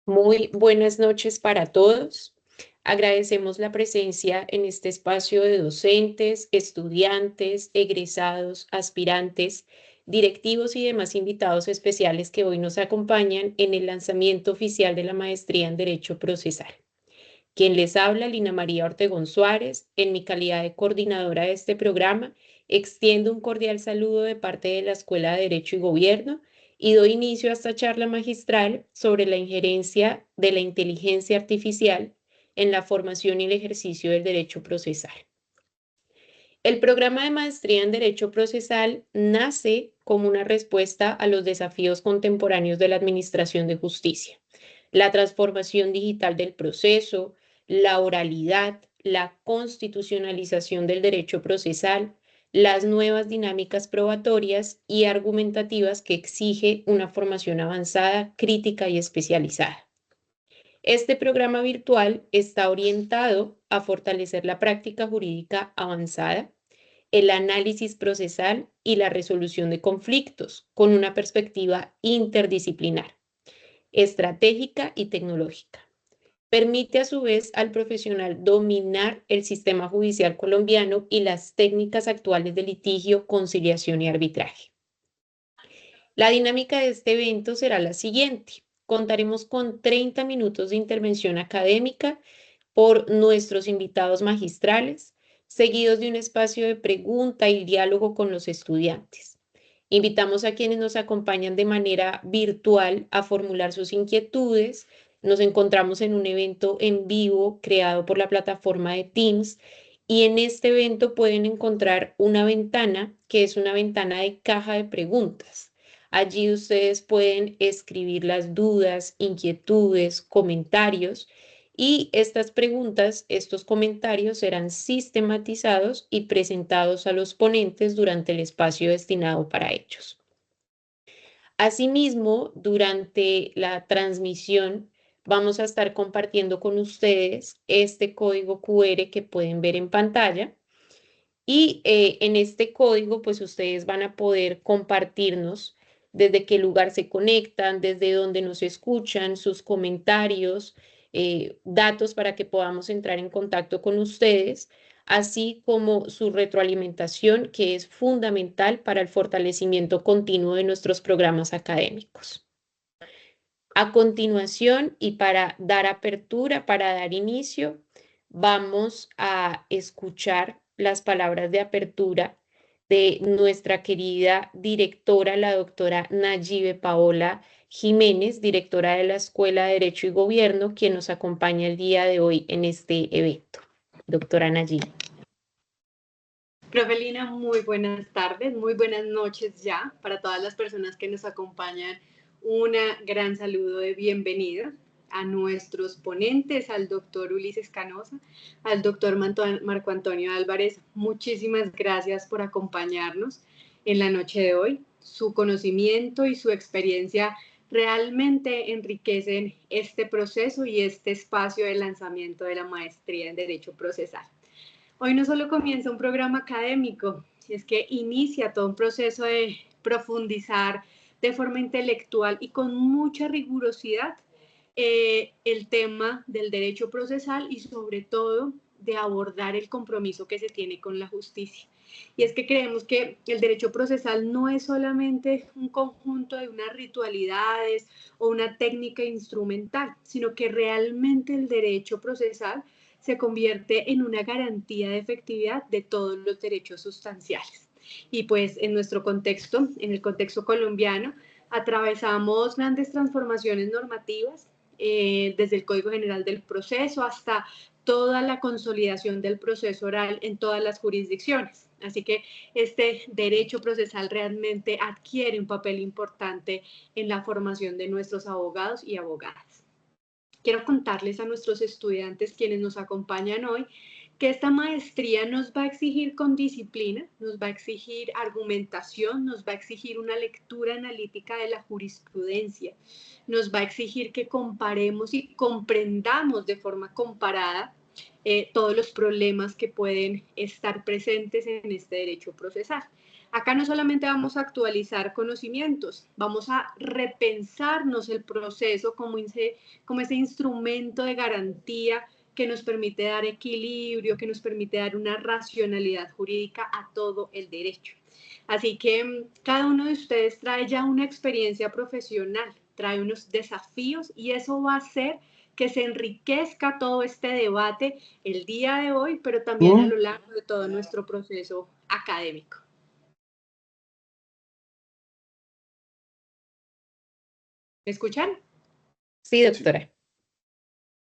Muy buenas noches para todos. Agradecemos la presencia en este espacio de docentes, estudiantes, egresados, aspirantes, directivos y demás invitados especiales que hoy nos acompañan en el lanzamiento oficial de la maestría en Derecho Procesal. Quien les habla, Lina María Ortegón Suárez, en mi calidad de coordinadora de este programa, extiendo un cordial saludo de parte de la Escuela de Derecho y Gobierno y doy inicio a esta charla magistral sobre la injerencia de la inteligencia artificial en la formación y el ejercicio del derecho procesal. El programa de maestría en Derecho Procesal nace como una respuesta a los desafíos contemporáneos de la Administración de Justicia, la transformación digital del proceso, la oralidad, la constitucionalización del derecho procesal, las nuevas dinámicas probatorias y argumentativas que exige una formación avanzada, crítica y especializada. Este programa virtual está orientado a fortalecer la práctica jurídica avanzada, el análisis procesal y la resolución de conflictos con una perspectiva interdisciplinar, estratégica y tecnológica. Permite a su vez al profesional dominar el sistema judicial colombiano y las técnicas actuales de litigio, conciliación y arbitraje. La dinámica de este evento será la siguiente. Contaremos con 30 minutos de intervención académica por nuestros invitados magistrales, seguidos de un espacio de pregunta y diálogo con los estudiantes. Invitamos a quienes nos acompañan de manera virtual a formular sus inquietudes. Nos encontramos en un evento en vivo creado por la plataforma de Teams y en este evento pueden encontrar una ventana que es una ventana de caja de preguntas. Allí ustedes pueden escribir las dudas, inquietudes, comentarios y estas preguntas, estos comentarios serán sistematizados y presentados a los ponentes durante el espacio destinado para ellos. Asimismo, durante la transmisión vamos a estar compartiendo con ustedes este código QR que pueden ver en pantalla y en este código pues ustedes van a poder compartirnos desde qué lugar se conectan, desde dónde nos escuchan, sus comentarios, datos para que podamos entrar en contacto con ustedes, así como su retroalimentación, que es fundamental para el fortalecimiento continuo de nuestros programas académicos. A continuación, y para dar apertura, para dar inicio, vamos a escuchar las palabras de apertura de nuestra querida directora, la doctora Nayibe Paola Jiménez, directora de la Escuela de Derecho y Gobierno, quien nos acompaña el día de hoy en este evento. Doctora Nayibe. Profe Lina, muy buenas tardes, muy buenas noches ya para todas las personas que nos acompañan. Un gran saludo de bienvenida a nuestros ponentes, al doctor Ulises Canosa, al doctor Marco Antonio Álvarez. Muchísimas gracias por acompañarnos en la noche de hoy. Su conocimiento y su experiencia realmente enriquecen este proceso y este espacio de lanzamiento de la maestría en Derecho Procesal. Hoy no solo comienza un programa académico, es que inicia todo un proceso de profundizar de forma intelectual y con mucha rigurosidad el tema del derecho procesal y sobre todo de abordar el compromiso que se tiene con la justicia. Y es que creemos que el derecho procesal no es solamente un conjunto de unas ritualidades o una técnica instrumental, sino que realmente el derecho procesal se convierte en una garantía de efectividad de todos los derechos sustanciales. Y pues en nuestro contexto, en el contexto colombiano, atravesamos grandes transformaciones normativas, desde el Código General del Proceso hasta toda la consolidación del proceso oral en todas las jurisdicciones. Así que este derecho procesal realmente adquiere un papel importante en la formación de nuestros abogados y abogadas. Quiero contarles a nuestros estudiantes, quienes nos acompañan hoy, que esta maestría nos va a exigir con disciplina, nos va a exigir argumentación, nos va a exigir una lectura analítica de la jurisprudencia, nos va a exigir que comparemos y comprendamos de forma comparada todos los problemas que pueden estar presentes en este derecho procesal. Acá no solamente vamos a actualizar conocimientos, vamos a repensarnos el proceso como ese instrumento de garantía que nos permite dar equilibrio, que nos permite dar una racionalidad jurídica a todo el derecho. Así que cada uno de ustedes trae ya una experiencia profesional, trae unos desafíos y eso va a hacer que se enriquezca todo este debate el día de hoy, pero también a lo largo de todo nuestro proceso académico. ¿Me escuchan? Sí, doctora.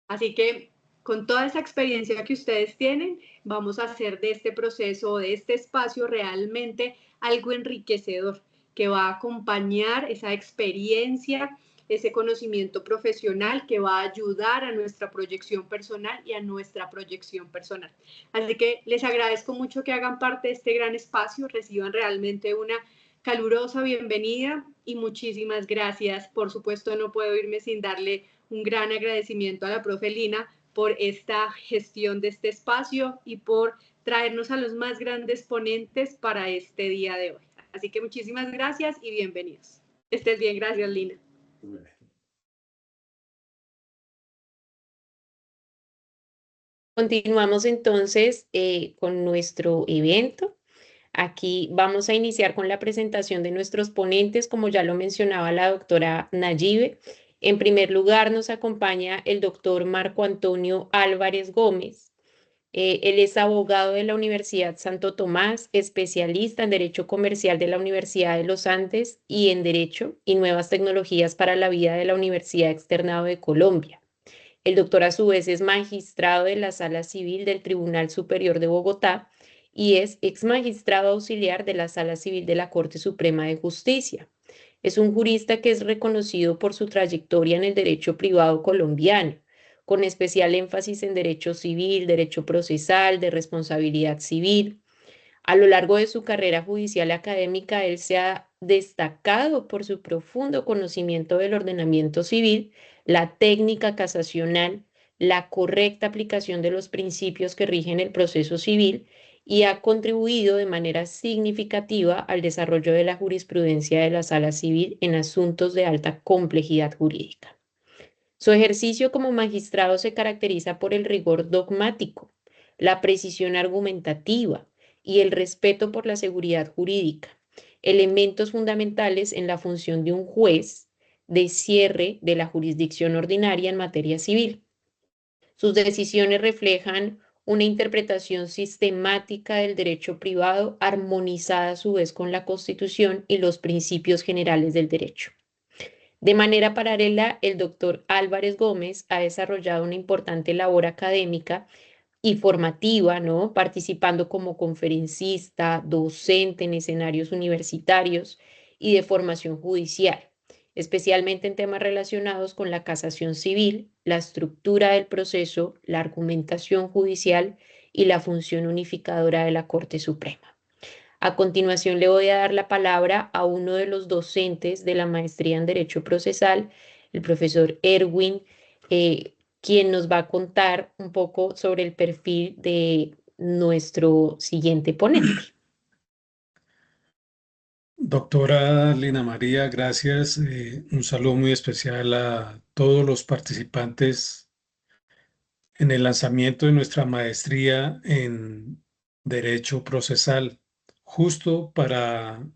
Así que con toda esa experiencia que ustedes tienen, vamos a hacer de este proceso, de este espacio realmente algo enriquecedor, que va a acompañar esa experiencia, ese conocimiento profesional que va a ayudar a nuestra proyección personal y a nuestra proyección personal. Así que les agradezco mucho que hagan parte de este gran espacio, reciban realmente una calurosa bienvenida y muchísimas gracias. Por supuesto, no puedo irme sin darle un gran agradecimiento a la profe Lina por esta gestión de este espacio y por traernos a los más grandes ponentes para este día de hoy. Así que muchísimas gracias y bienvenidos. Estés bien, gracias Lina. Continuamos entonces con nuestro evento. Aquí vamos a iniciar con la presentación de nuestros ponentes, como ya lo mencionaba la doctora Nayibe. En primer lugar, nos acompaña el doctor Marco Antonio Álvarez Gómez. Él es abogado de la Universidad Santo Tomás, especialista en Derecho Comercial de la Universidad de los Andes y en Derecho y Nuevas Tecnologías para la Vida de la Universidad Externado de Colombia. El doctor a su vez es magistrado de la Sala Civil del Tribunal Superior de Bogotá y es ex magistrado auxiliar de la Sala Civil de la Corte Suprema de Justicia. Es un jurista que es reconocido por su trayectoria en el derecho privado colombiano, con especial énfasis en derecho civil, derecho procesal, de responsabilidad civil. A lo largo de su carrera judicial académica, él se ha destacado por su profundo conocimiento del ordenamiento civil, la técnica casacional, la correcta aplicación de los principios que rigen el proceso civil y ha contribuido de manera significativa al desarrollo de la jurisprudencia de la Sala Civil en asuntos de alta complejidad jurídica. Su ejercicio como magistrado se caracteriza por el rigor dogmático, la precisión argumentativa y el respeto por la seguridad jurídica, elementos fundamentales en la función de un juez de cierre de la jurisdicción ordinaria en materia civil. Sus decisiones reflejan una interpretación sistemática del derecho privado armonizada a su vez con la Constitución y los principios generales del derecho. De manera paralela, el doctor Álvarez Gómez ha desarrollado una importante labor académica y formativa, ¿no? Participando como conferencista, docente en escenarios universitarios y de formación judicial, especialmente en temas relacionados con la casación civil, la estructura del proceso, la argumentación judicial y la función unificadora de la Corte Suprema. A continuación le voy a dar la palabra a uno de los docentes de la maestría en Derecho Procesal, el profesor Erwin, quien nos va a contar un poco sobre el perfil de nuestro siguiente ponente. Doctora Lina María, gracias. Un saludo muy especial a todos los participantes en el lanzamiento de nuestra maestría en Derecho Procesal, justo para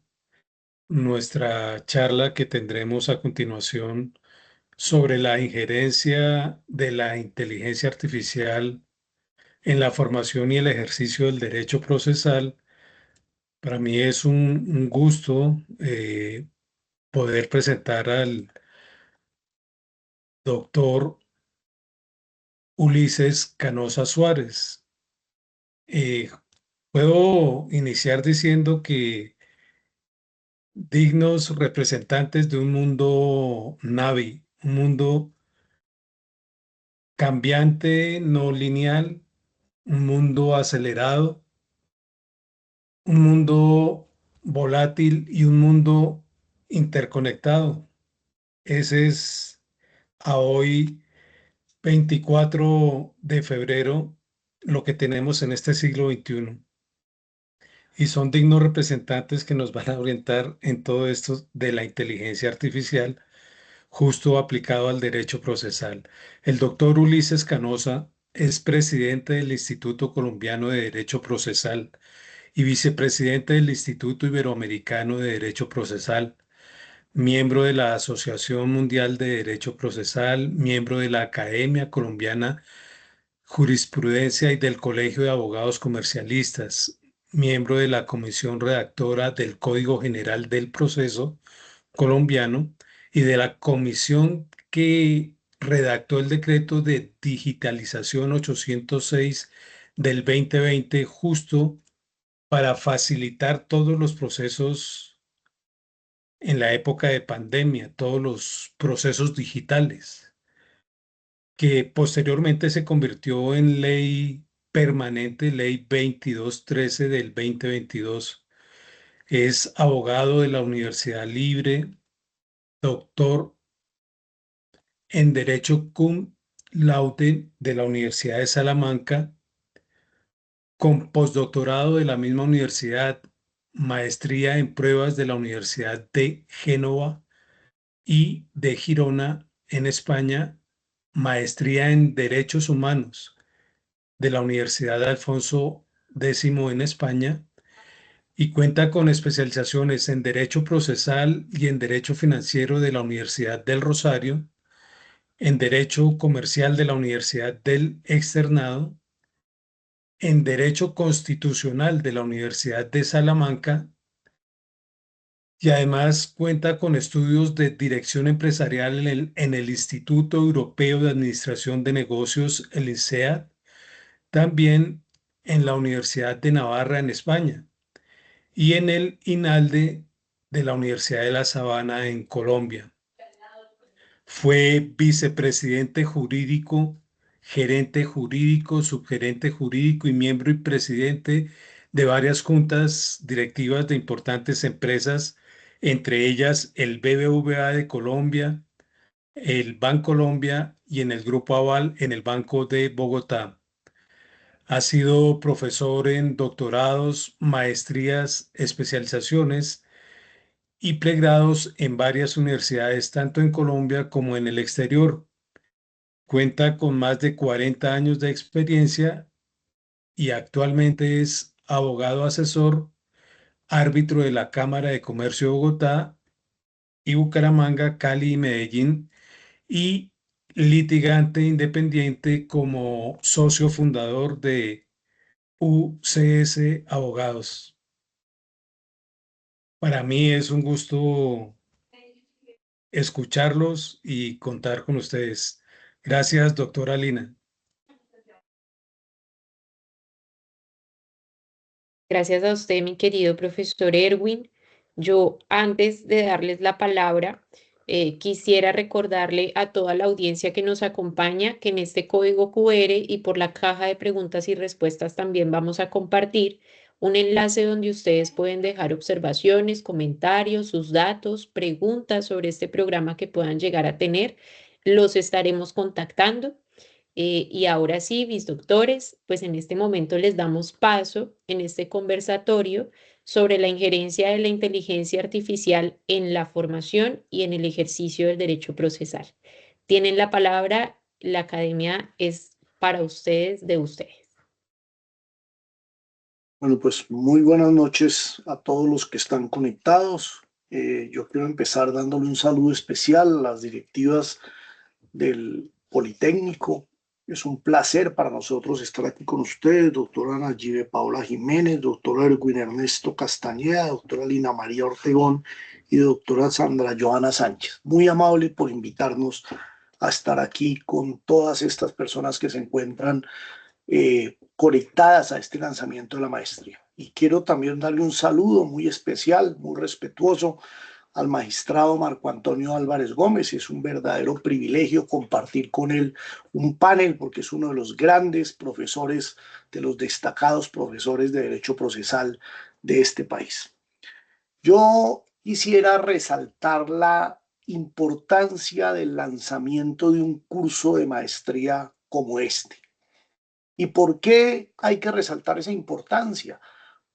nuestra charla que tendremos a continuación sobre la injerencia de la inteligencia artificial en la formación y el ejercicio del derecho procesal. Para mí es un gusto poder presentar al doctor Ulises Canosa Suárez. Eh, Puedo iniciar diciendo que dignos representantes de un mundo Navi, un mundo cambiante, no lineal, un mundo acelerado, un mundo volátil y un mundo interconectado. Ese es a hoy 24 de febrero lo que tenemos en este siglo XXI. y son dignos representantes que nos van a orientar en todo esto de la inteligencia artificial, justo aplicado al derecho procesal. El doctor Ulises Canosa es presidente del Instituto Colombiano de Derecho Procesal y vicepresidente del Instituto Iberoamericano de Derecho Procesal, miembro de la Asociación Mundial de Derecho Procesal, miembro de la Academia Colombiana Jurisprudencia y del Colegio de Abogados Comercialistas, miembro de la Comisión Redactora del Código General del Proceso colombiano y de la comisión que redactó el decreto de digitalización 806 del 2020, justo para facilitar todos los procesos en la época de pandemia, todos los procesos digitales, que posteriormente se convirtió en ley permanente, ley 2213 del 2022. Es abogado de la Universidad Libre, doctor en Derecho cum laude de la Universidad de Salamanca, con postdoctorado de la misma universidad, maestría en pruebas de la Universidad de Génova y de Girona en España, maestría en Derechos Humanos de la Universidad de Alfonso X en España y cuenta con especializaciones en Derecho Procesal y en Derecho Financiero de la Universidad del Rosario, en Derecho Comercial de la Universidad del Externado, en Derecho Constitucional de la Universidad de Salamanca y además cuenta con estudios de dirección empresarial en el Instituto Europeo de Administración de Negocios, el INSEAD, también en la Universidad de Navarra en España y en el INALDE de la Universidad de La Sabana en Colombia. Fue vicepresidente jurídico, gerente jurídico, subgerente jurídico y miembro y presidente de varias juntas directivas de importantes empresas, entre ellas el BBVA de Colombia, el Bancolombia y en el Grupo Aval en el Banco de Bogotá. Ha sido profesor en doctorados, maestrías, especializaciones y pregrados en varias universidades, tanto en Colombia como en el exterior. Cuenta con más de 40 años de experiencia y actualmente es abogado asesor, árbitro de la Cámara de Comercio de Bogotá y Bucaramanga, Cali y Medellín y litigante independiente como socio fundador de UCS Abogados. Para mí es un gusto escucharlos y contar con ustedes. Gracias, doctora Lina. Gracias a usted, mi querido profesor Erwin. Yo, antes de darles la palabra, quisiera recordarle a toda la audiencia que nos acompaña que en este código QR y por la caja de preguntas y respuestas también vamos a compartir un enlace donde ustedes pueden dejar observaciones, comentarios, sus datos, preguntas sobre este programa que puedan llegar a tener. Los estaremos contactando. Y ahora sí, mis doctores, pues en este momento les damos paso en este conversatorio sobre la injerencia de la inteligencia artificial en la formación y en el ejercicio del derecho procesal. Tienen la palabra, la academia es para ustedes, de ustedes. Bueno, pues muy buenas noches a todos los que están conectados. Yo quiero empezar dándole un saludo especial a las directivas del Politécnico. Es un placer para nosotros estar aquí con ustedes, doctora Nayibe Paola Jiménez, doctor Erwin Ernesto Castañeda, doctora Lina María Ortegón y doctora Sandra Joana Sánchez. Muy amable por invitarnos a estar aquí con todas estas personas que se encuentran conectadas a este lanzamiento de la maestría. Y quiero también darle un saludo muy especial, muy respetuoso al magistrado Marco Antonio Álvarez Gómez. Es un verdadero privilegio compartir con él un panel porque es uno de los grandes profesores, de los destacados profesores de Derecho Procesal de este país. Yo quisiera resaltar la importancia del lanzamiento de un curso de maestría como este. ¿Y por qué hay que resaltar esa importancia?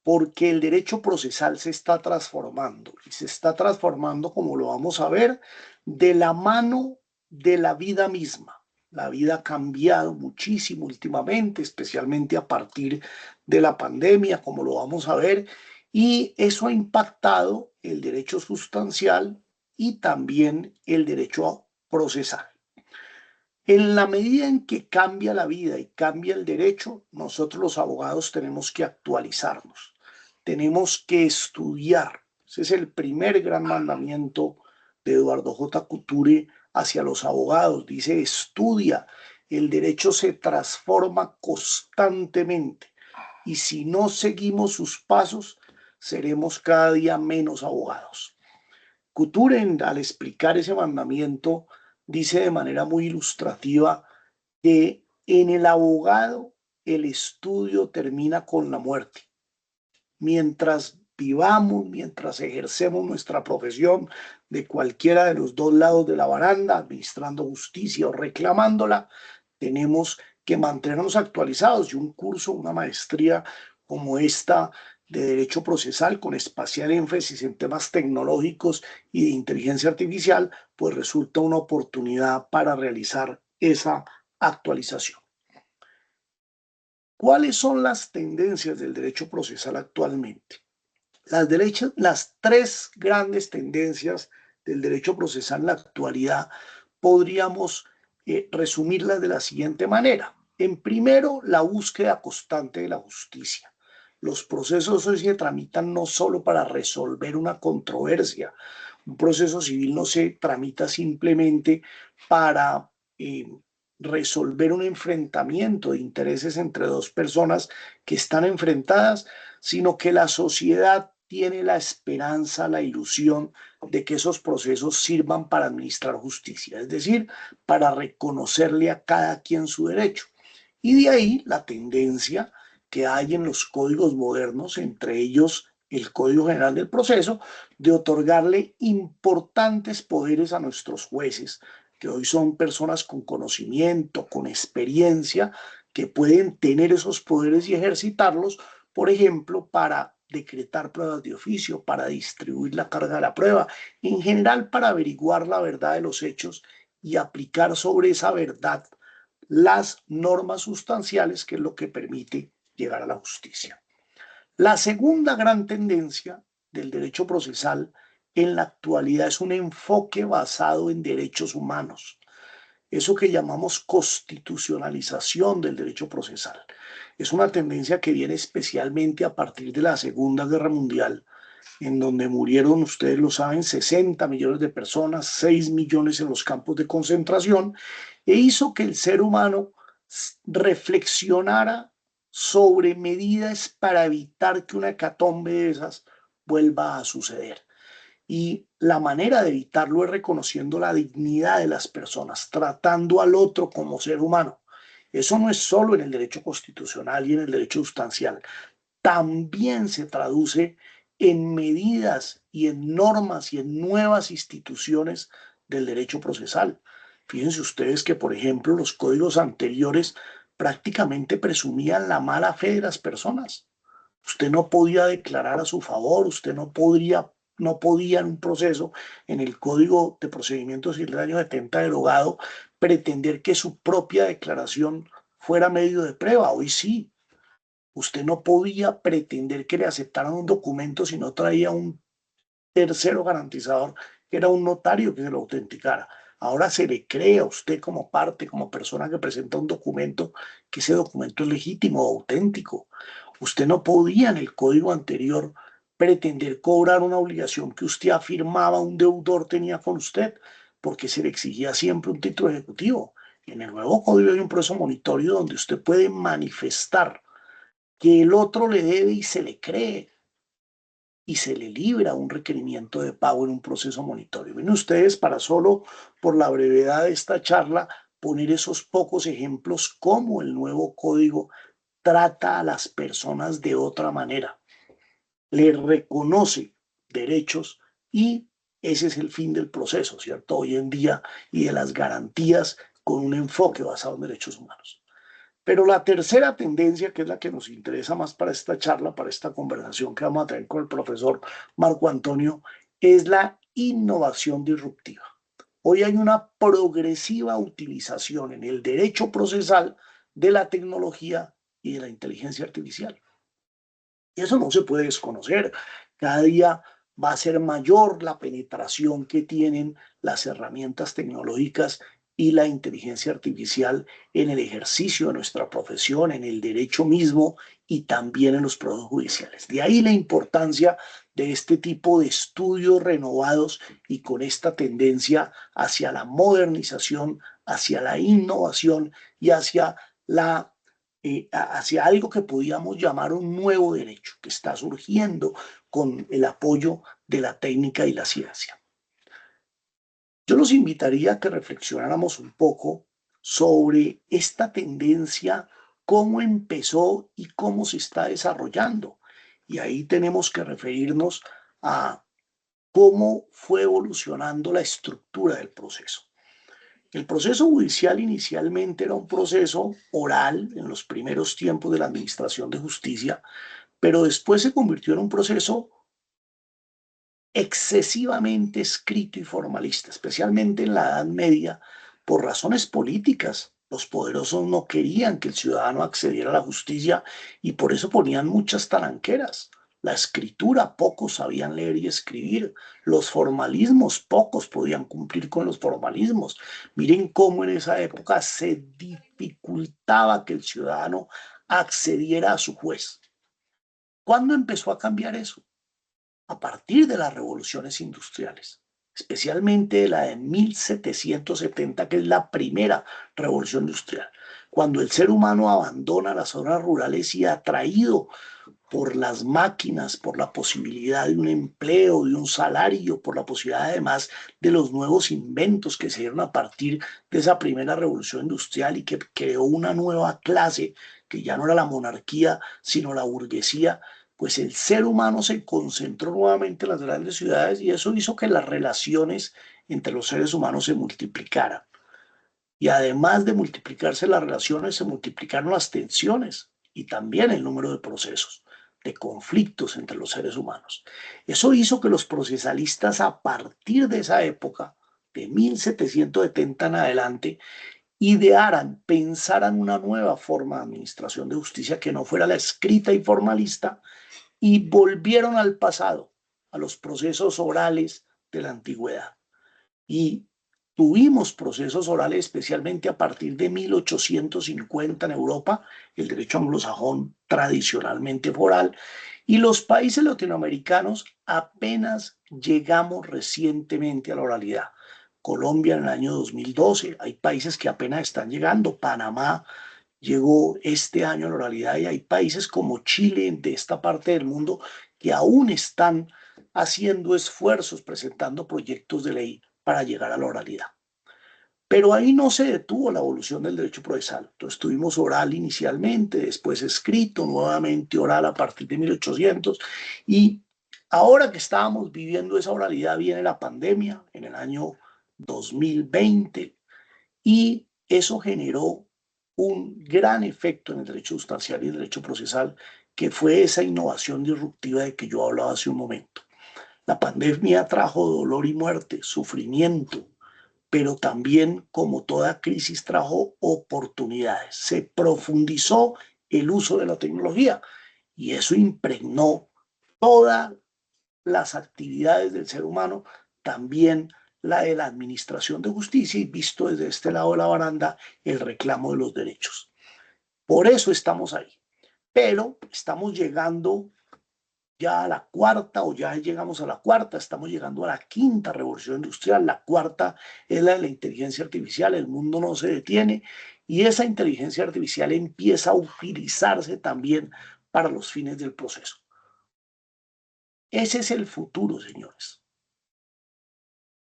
porque el derecho procesal se está transformando y se está transformando, como lo vamos a ver, de la mano de la vida misma. La vida ha cambiado muchísimo últimamente, especialmente a partir de la pandemia, como lo vamos a ver, y eso ha impactado el derecho sustancial y también el derecho procesal. En la medida en que cambia la vida y cambia el derecho, nosotros los abogados tenemos que actualizarnos, tenemos que estudiar. Ese es el primer gran mandamiento de Eduardo J. Couture hacia los abogados. Dice, estudia, el derecho se transforma constantemente y si no seguimos sus pasos, seremos cada día menos abogados. Couture, al explicar ese mandamiento, dice de manera muy ilustrativa que en el abogado el estudio termina con la muerte. Mientras vivamos, mientras ejercemos nuestra profesión de cualquiera de los dos lados de la baranda, administrando justicia o reclamándola, tenemos que mantenernos actualizados. Y un curso, una maestría como esta de Derecho Procesal, con especial énfasis en temas tecnológicos y de inteligencia artificial, pues resulta una oportunidad para realizar esa actualización. ¿Cuáles son las tendencias del derecho procesal actualmente? Las tres grandes tendencias del derecho procesal en la actualidad podríamos resumirlas de la siguiente manera. En primero, la búsqueda constante de la justicia. Los procesos hoy se tramitan no solo para resolver una controversia. Un proceso civil no se tramita simplemente para resolver un enfrentamiento de intereses entre dos personas que están enfrentadas, sino que la sociedad tiene la esperanza, la ilusión de que esos procesos sirvan para administrar justicia, es decir, para reconocerle a cada quien su derecho. Y de ahí la tendencia que hay en los códigos modernos, entre ellos el Código General del Proceso, de otorgarle importantes poderes a nuestros jueces, que hoy son personas con conocimiento, con experiencia, que pueden tener esos poderes y ejercitarlos, por ejemplo, para decretar pruebas de oficio, para distribuir la carga de la prueba, en general para averiguar la verdad de los hechos y aplicar sobre esa verdad las normas sustanciales, que es lo que permite llegar a la justicia. La segunda gran tendencia del derecho procesal en la actualidad es un enfoque basado en derechos humanos. Eso que llamamos constitucionalización del derecho procesal. Es una tendencia que viene especialmente a partir de la Segunda Guerra Mundial, en donde murieron, ustedes lo saben, 60 millones de personas, 6 millones en los campos de concentración, e hizo que el ser humano reflexionara sobre medidas para evitar que una hecatombe de esas vuelva a suceder. Y la manera de evitarlo es reconociendo la dignidad de las personas, tratando al otro como ser humano. Eso no es solo en el derecho constitucional y en el derecho sustancial, también se traduce en medidas y en normas y en nuevas instituciones del derecho procesal. Fíjense ustedes que, por ejemplo, los códigos anteriores prácticamente presumían la mala fe de las personas. Usted no podía declarar a su favor, usted no podía en un proceso, en el Código de Procedimientos Civil del año 70 derogado, pretender que su propia declaración fuera medio de prueba. Hoy sí. Usted no podía pretender que le aceptaran un documento si no traía un tercero garantizador, que era un notario que se lo autenticara. Ahora se le cree a usted como parte, como persona que presenta un documento, que ese documento es legítimo o auténtico. Usted no podía en el código anterior pretender cobrar una obligación que usted afirmaba un deudor tenía con usted, porque se le exigía siempre un título ejecutivo. En el nuevo código hay un proceso monitorio donde usted puede manifestar que el otro le debe y se le cree y se le libra un requerimiento de pago en un proceso monitorio. Ven ustedes, para solo por la brevedad de esta charla, poner esos pocos ejemplos cómo el nuevo código trata a las personas de otra manera. Le reconoce derechos y ese es el fin del proceso, ¿cierto? Hoy en día, y de las garantías con un enfoque basado en derechos humanos. Pero la tercera tendencia, que es la que nos interesa más para esta charla, para esta conversación que vamos a tener con el profesor Marco Antonio, es la innovación disruptiva. Hoy hay una progresiva utilización en el derecho procesal de la tecnología y de la inteligencia artificial. Y eso no se puede desconocer. Cada día va a ser mayor la penetración que tienen las herramientas tecnológicas y la inteligencia artificial en el ejercicio de nuestra profesión, en el derecho mismo y también en los procesos judiciales. De ahí la importancia de este tipo de estudios renovados y con esta tendencia hacia la modernización, hacia la innovación y hacia algo que podíamos llamar un nuevo derecho que está surgiendo con el apoyo de la técnica y la ciencia. Yo los invitaría a que reflexionáramos un poco sobre esta tendencia, cómo empezó y cómo se está desarrollando. Y ahí tenemos que referirnos a cómo fue evolucionando la estructura del proceso. El proceso judicial inicialmente era un proceso oral en los primeros tiempos de la administración de justicia, pero después se convirtió en un proceso excesivamente escrito y formalista, especialmente en la Edad Media, por razones políticas. Los poderosos no querían que el ciudadano accediera a la justicia y por eso ponían muchas talanqueras. La escritura, pocos sabían leer y escribir. Los formalismos, pocos podían cumplir con los formalismos. Miren cómo en esa época se dificultaba que el ciudadano accediera a su juez. ¿Cuándo empezó a cambiar eso? A partir de las revoluciones industriales, especialmente la de 1770, que es la primera revolución industrial, cuando el ser humano abandona las zonas rurales y atraído por las máquinas, por la posibilidad de un empleo, de un salario, por la posibilidad además de los nuevos inventos que se dieron a partir de esa primera revolución industrial y que creó una nueva clase que ya no era la monarquía, sino la burguesía, pues el ser humano se concentró nuevamente en las grandes ciudades y eso hizo que las relaciones entre los seres humanos se multiplicaran. Y además de multiplicarse las relaciones, se multiplicaron las tensiones y también el número de procesos, de conflictos entre los seres humanos. Eso hizo que los procesalistas a partir de esa época, de 1770 en adelante, idearan, pensaran una nueva forma de administración de justicia que no fuera la escrita y formalista, y volvieron al pasado, a los procesos orales de la antigüedad. Y tuvimos procesos orales especialmente a partir de 1850 en Europa, el derecho anglosajón tradicionalmente oral, y los países latinoamericanos apenas llegamos recientemente a la oralidad. Colombia en el año 2012, hay países que apenas están llegando, Panamá llegó este año a la oralidad y hay países como Chile de esta parte del mundo que aún están haciendo esfuerzos, presentando proyectos de ley para llegar a la oralidad. Pero ahí no se detuvo la evolución del derecho procesal. Entonces tuvimos oral inicialmente, después escrito, nuevamente oral a partir de 1800 y ahora que estábamos viviendo esa oralidad viene la pandemia en el año 2020 y eso generó un gran efecto en el derecho sustancial y el derecho procesal, que fue esa innovación disruptiva de que yo hablaba hace un momento. La pandemia trajo dolor y muerte, sufrimiento, pero también, como toda crisis, trajo oportunidades. Se profundizó el uso de la tecnología y eso impregnó todas las actividades del ser humano, también la de la administración de justicia y visto desde este lado de la baranda el reclamo de los derechos. Por eso estamos ahí. Pero estamos llegando ya a la cuarta o ya llegamos a la cuarta, estamos llegando a la quinta revolución industrial. La cuarta es la de la inteligencia artificial, el mundo no se detiene y esa inteligencia artificial empieza a utilizarse también para los fines del proceso. Ese es el futuro, señores.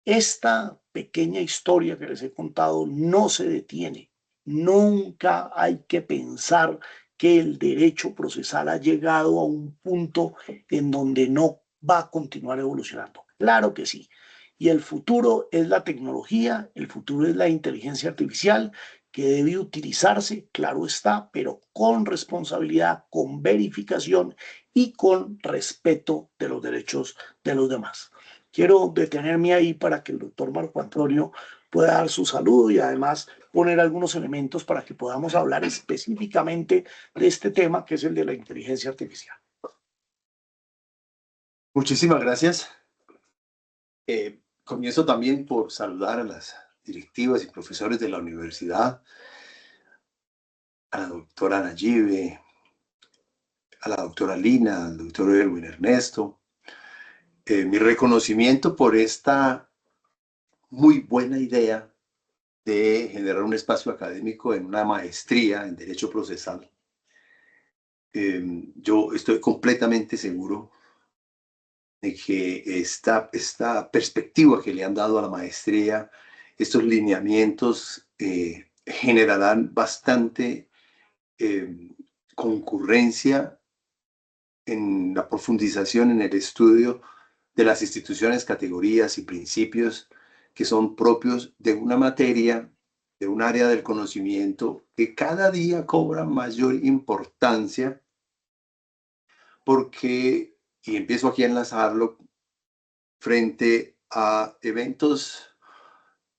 Esta pequeña historia que les he contado no se detiene. Nunca hay que pensar que el derecho procesal ha llegado a un punto en donde no va a continuar evolucionando. Claro que sí. Y el futuro es la tecnología, el futuro es la inteligencia artificial, que debe utilizarse, claro está, pero con responsabilidad, con verificación y con respeto de los derechos de los demás. Quiero detenerme ahí para que el doctor Marco Antonio pueda dar su saludo y además poner algunos elementos para que podamos hablar específicamente de este tema que es el de la inteligencia artificial. Muchísimas gracias. Comienzo también por saludar a las directivas y profesores de la universidad, a la doctora Nayibe, a la doctora Lina, al doctor Erwin Ernesto. Mi reconocimiento por esta muy buena idea de generar un espacio académico en una maestría en Derecho Procesal. Yo estoy completamente seguro de que esta perspectiva que le han dado a la maestría, estos lineamientos generarán bastante concurrencia en la profundización en el estudio de las instituciones, categorías y principios que son propios de una materia, de un área del conocimiento que cada día cobra mayor importancia porque, y empiezo aquí a enlazarlo, frente a eventos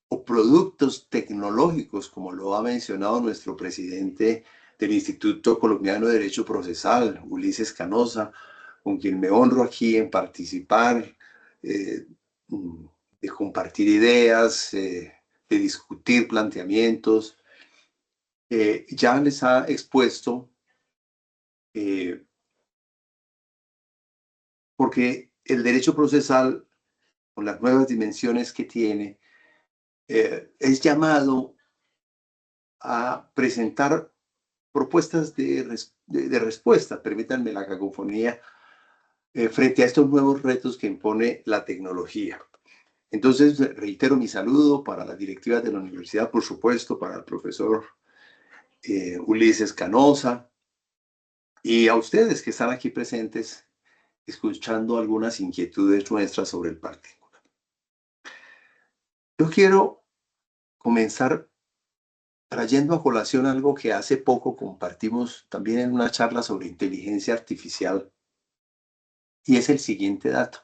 o productos tecnológicos, como lo ha mencionado nuestro presidente del Instituto Colombiano de Derecho Procesal, Ulises Canosa, con quien me honro aquí en participar, de compartir ideas, de discutir planteamientos. Ya les ha expuesto, porque el derecho procesal, con las nuevas dimensiones que tiene, es llamado a presentar propuestas de respuesta, permítanme la cacofonía, frente a estos nuevos retos que impone la tecnología. Entonces, reitero mi saludo para las directivas de la universidad, por supuesto, para el profesor Ulises Canosa, y a ustedes que están aquí presentes, escuchando algunas inquietudes nuestras sobre el particular. Yo quiero comenzar trayendo a colación algo que hace poco compartimos también en una charla sobre inteligencia artificial, y es el siguiente dato.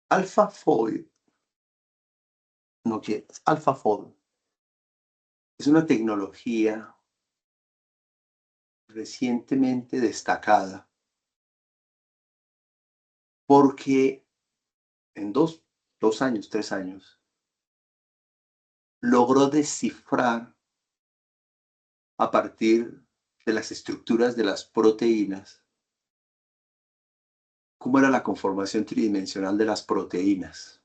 AlphaFold, no que AlphaFold, es una tecnología recientemente destacada porque en dos años, 3 años, logró descifrar a partir de las estructuras de las proteínas cómo era la conformación tridimensional de las proteínas.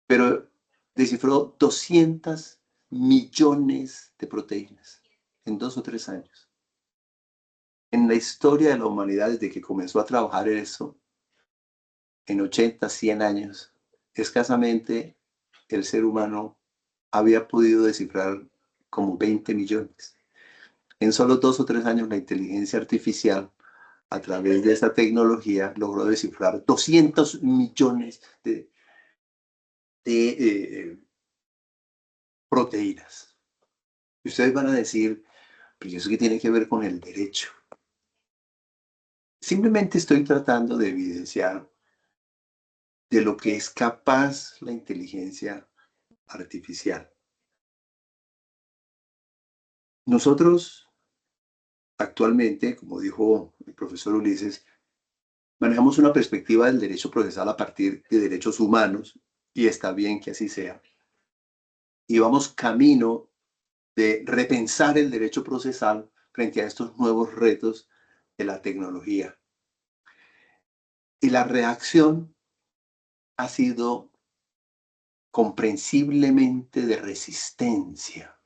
Pero descifró 200 millones de proteínas en 2 o 3 años. En la historia de la humanidad, desde que comenzó a trabajar eso, en 80, 100 años, escasamente el ser humano había podido descifrar como 20 millones. En solo 2 o 3 años, la inteligencia artificial, a través de esa tecnología, logró descifrar 200 millones de proteínas. Y ustedes van a decir, pero eso qué tiene que ver con el derecho. Simplemente estoy tratando de evidenciar de lo que es capaz la inteligencia artificial. Nosotros actualmente, como dijo el profesor Ulises, manejamos una perspectiva del derecho procesal a partir de derechos humanos, y está bien que así sea. Y vamos camino de repensar el derecho procesal frente a estos nuevos retos de la tecnología. Y la reacción ha sido comprensiblemente de resistencia.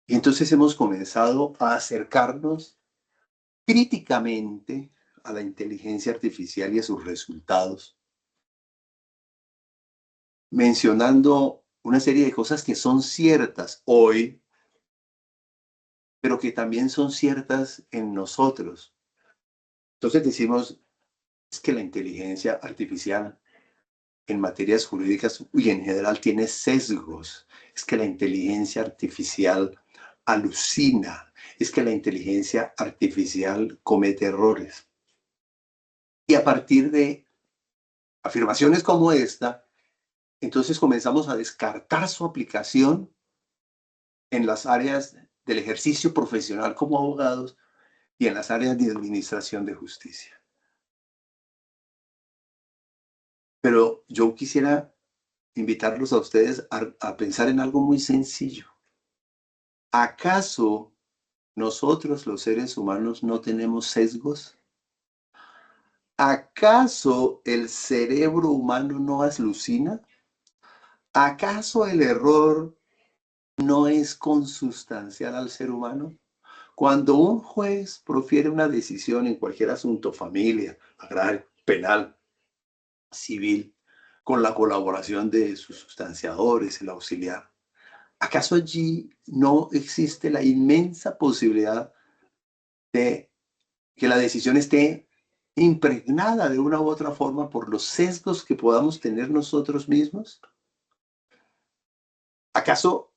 Y entonces hemos comenzado a acercarnos críticamente a la inteligencia artificial y a sus resultados, mencionando una serie de cosas que son ciertas hoy, pero que también son ciertas en nosotros. Entonces decimos, es que la inteligencia artificial en materias jurídicas y en general tiene sesgos. Es que la inteligencia artificial alucina, es que la inteligencia artificial comete errores. Y a partir de afirmaciones como esta, entonces comenzamos a descartar su aplicación en las áreas del ejercicio profesional como abogados y en las áreas de administración de justicia. Pero yo quisiera invitarlos a ustedes a pensar en algo muy sencillo. ¿Acaso nosotros los seres humanos no tenemos sesgos? ¿Acaso el cerebro humano no alucina? ¿Acaso el error no es consustancial al ser humano? Cuando un juez profiere una decisión en cualquier asunto, familia, agrario, penal, civil, con la colaboración de sus sustanciadores, el auxiliar, ¿acaso allí no existe la inmensa posibilidad de que la decisión esté impregnada de una u otra forma por los sesgos que podamos tener nosotros mismos? ¿Acaso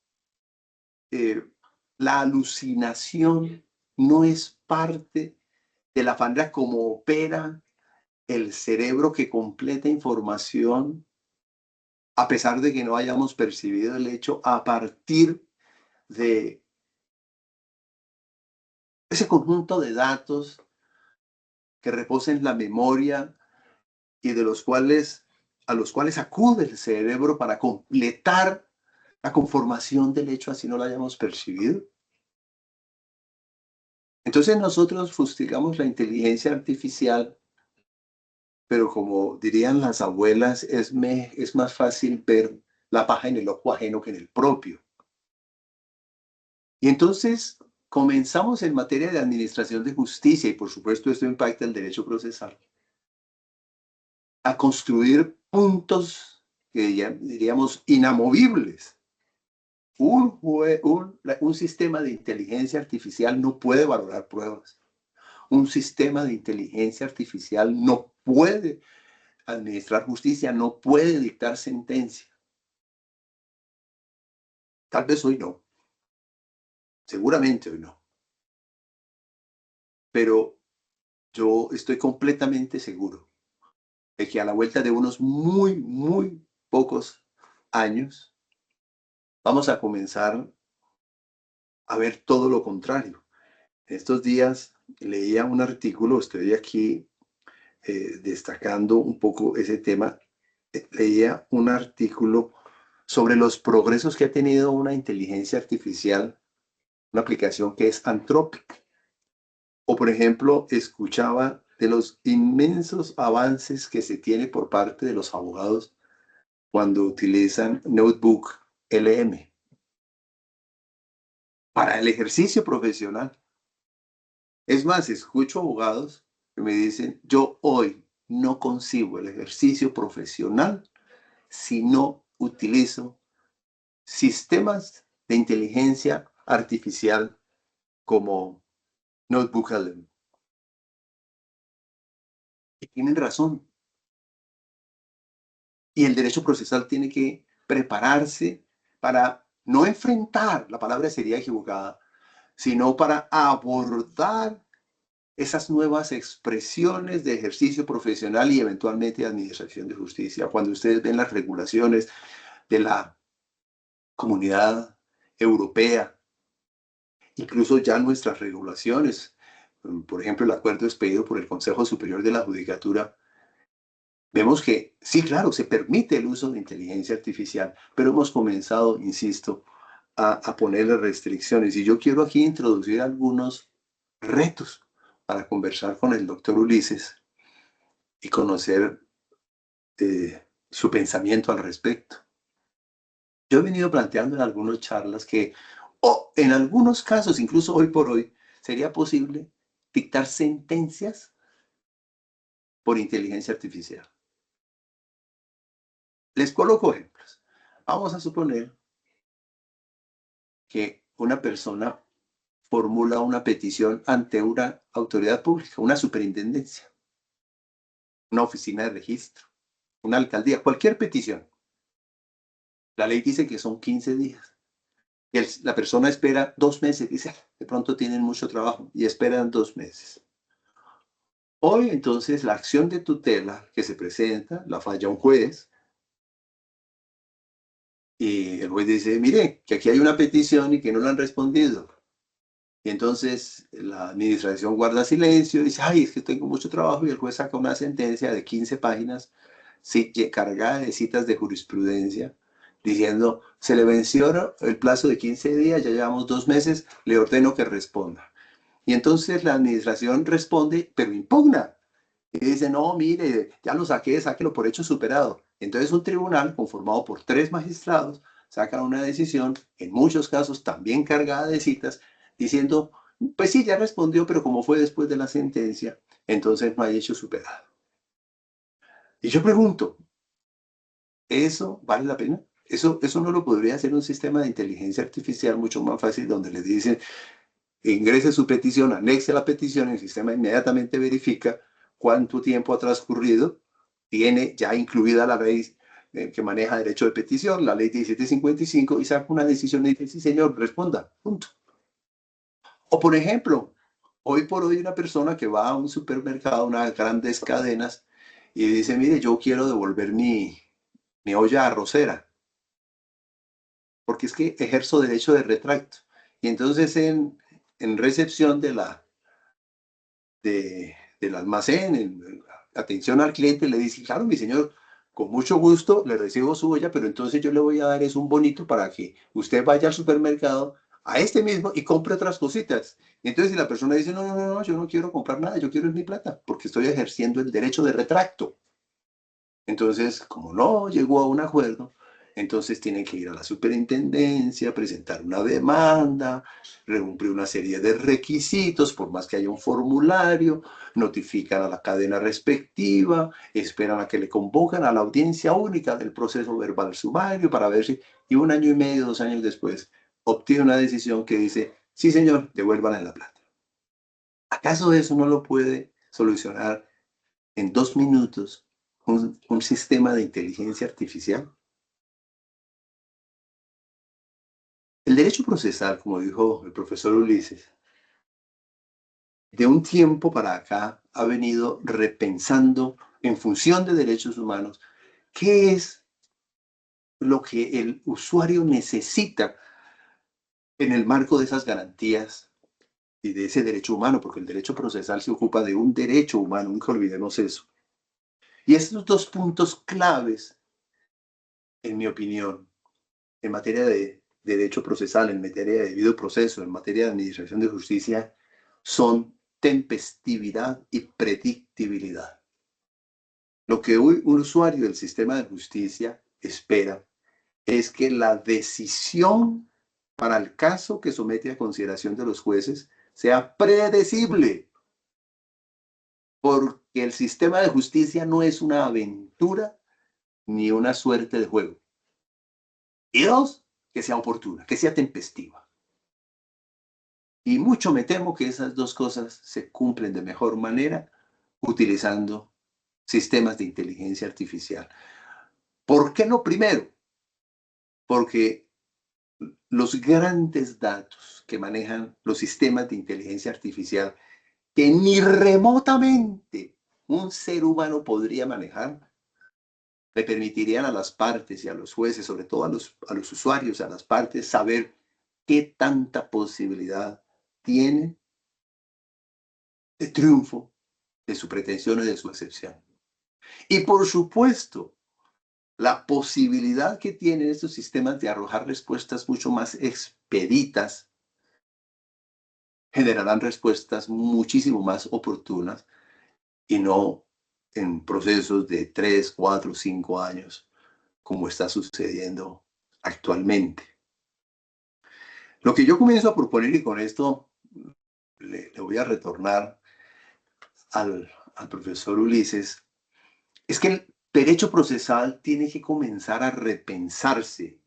la alucinación no es parte de la manera como opera el cerebro que completa información, a pesar de que no hayamos percibido el hecho, a partir de ese conjunto de datos que reposa en la memoria y de a los cuales acude el cerebro para completar la conformación del hecho, así no lo hayamos percibido? Entonces nosotros fustigamos la inteligencia artificial, pero como dirían las abuelas, es más fácil ver la paja en el ojo ajeno que en el propio. Y entonces comenzamos en materia de administración de justicia, y por supuesto esto impacta el derecho procesal, a construir puntos que ya diríamos inamovibles. Un sistema de inteligencia artificial no puede valorar pruebas. Un sistema de inteligencia artificial no puede administrar justicia, no puede dictar sentencia. Tal vez hoy no. Seguramente hoy no. Pero yo estoy completamente seguro de que a la vuelta de unos muy pocos años vamos a comenzar a ver todo lo contrario. En estos días leía un artículo, estoy aquí destacando un poco ese tema, leía un artículo sobre los progresos que ha tenido una inteligencia artificial, una aplicación que es Anthropic. O, por ejemplo, escuchaba de los inmensos avances que se tiene por parte de los abogados cuando utilizan Notebook LM para el ejercicio profesional. Es más, escucho abogados que me dicen, yo hoy no concibo el ejercicio profesional si no utilizo sistemas de inteligencia artificial como Notebook LM. Y tienen razón. Y el derecho procesal tiene que prepararse para no enfrentar, la palabra sería equivocada, sino para abordar esas nuevas expresiones de ejercicio profesional y eventualmente de administración de justicia. Cuando ustedes ven las regulaciones de la Comunidad Europea, incluso ya nuestras regulaciones, por ejemplo, el acuerdo expedido por el Consejo Superior de la Judicatura, vemos que sí, claro, se permite el uso de inteligencia artificial, pero hemos comenzado, insisto, a ponerle restricciones. Y yo quiero aquí introducir algunos retos para conversar con el doctor Ulises y conocer su pensamiento al respecto. Yo he venido planteando en algunas charlas que, en algunos casos, incluso hoy por hoy, sería posible dictar sentencias por inteligencia artificial. Les coloco ejemplos. Vamos a suponer que una persona formula una petición ante una autoridad pública, una superintendencia, una oficina de registro, una alcaldía, cualquier petición. La ley dice que son 15 días. Y la persona espera 2 meses, dice, de pronto tienen mucho trabajo, y esperan 2 meses. Hoy, entonces, la acción de tutela que se presenta, la falla un juez, y el juez dice, mire, que aquí hay una petición y que no la han respondido. Y entonces la administración guarda silencio y dice, ay, es que tengo mucho trabajo, y el juez saca una sentencia de 15 páginas cargada de citas de jurisprudencia, diciendo, se le venció el plazo de 15 días, ya llevamos 2 meses, le ordeno que responda. Y entonces la administración responde, pero impugna. Y dice, no, mire, ya lo saqué, sáquelo por hecho superado. Entonces un tribunal conformado por 3 magistrados saca una decisión, en muchos casos también cargada de citas, diciendo, pues sí, ya respondió, pero como fue después de la sentencia, entonces no hay hecho superado. Y yo pregunto, ¿eso vale la pena? Eso no lo podría hacer un sistema de inteligencia artificial mucho más fácil, donde le dicen, ingrese su petición, anexe la petición, el sistema inmediatamente verifica cuánto tiempo ha transcurrido, tiene ya incluida la ley que maneja derecho de petición, la ley 1755, y saca una decisión y dice, sí señor, responda, punto. O por ejemplo, hoy por hoy una persona que va a un supermercado, unas grandes cadenas, y dice, mire, yo quiero devolver mi olla arrocera, porque es que ejerzo derecho de retracto. Y entonces en recepción del almacén, en atención al cliente, le dice, claro, mi señor, con mucho gusto le recibo su olla, pero entonces yo le voy a dar un bonito para que usted vaya al supermercado a este mismo y compre otras cositas. Y entonces si la persona dice, no, no, no, no, yo no quiero comprar nada, yo quiero mi plata, porque estoy ejerciendo el derecho de retracto. Entonces, como no llegó a un acuerdo, entonces tienen que ir a la superintendencia, presentar una demanda, cumplir una serie de requisitos, por más que haya un formulario, notifican a la cadena respectiva, esperan a que le convocan a la audiencia única del proceso verbal sumario para ver si, y 1 año y medio, 2 años después, obtiene una decisión que dice, sí señor, devuélvanle la plata. ¿Acaso eso no lo puede solucionar en 2 minutos un sistema de inteligencia artificial? El derecho procesal, como dijo el profesor Ulises, de un tiempo para acá ha venido repensando en función de derechos humanos qué es lo que el usuario necesita en el marco de esas garantías y de ese derecho humano, porque el derecho procesal se ocupa de un derecho humano, nunca olvidemos eso. Y estos 2 puntos claves, en mi opinión, en materia de derecho procesal, en materia de debido proceso, en materia de administración de justicia, son tempestividad y predictibilidad. Lo que hoy un usuario del sistema de justicia espera es que la decisión para el caso que somete a consideración de los jueces sea predecible, porque el sistema de justicia no es una aventura ni una suerte de juego. Y 2, que sea oportuna, que sea tempestiva. Y mucho me temo que esas 2 cosas se cumplen de mejor manera utilizando sistemas de inteligencia artificial. ¿Por qué lo primero? Porque los grandes datos que manejan los sistemas de inteligencia artificial, que ni remotamente un ser humano podría manejar, le permitirían a las partes y a los jueces, sobre todo a los usuarios, a las partes, saber qué tanta posibilidad tienen de triunfo de su pretensión y de su excepción. Y por supuesto, la posibilidad que tienen estos sistemas de arrojar respuestas mucho más expeditas generarán respuestas muchísimo más oportunas y no en procesos de 3, 4, 5 años, como está sucediendo actualmente. Lo que yo comienzo a proponer, y con esto le voy a retornar al profesor Ulises, es que el derecho procesal tiene que comenzar a repensarse.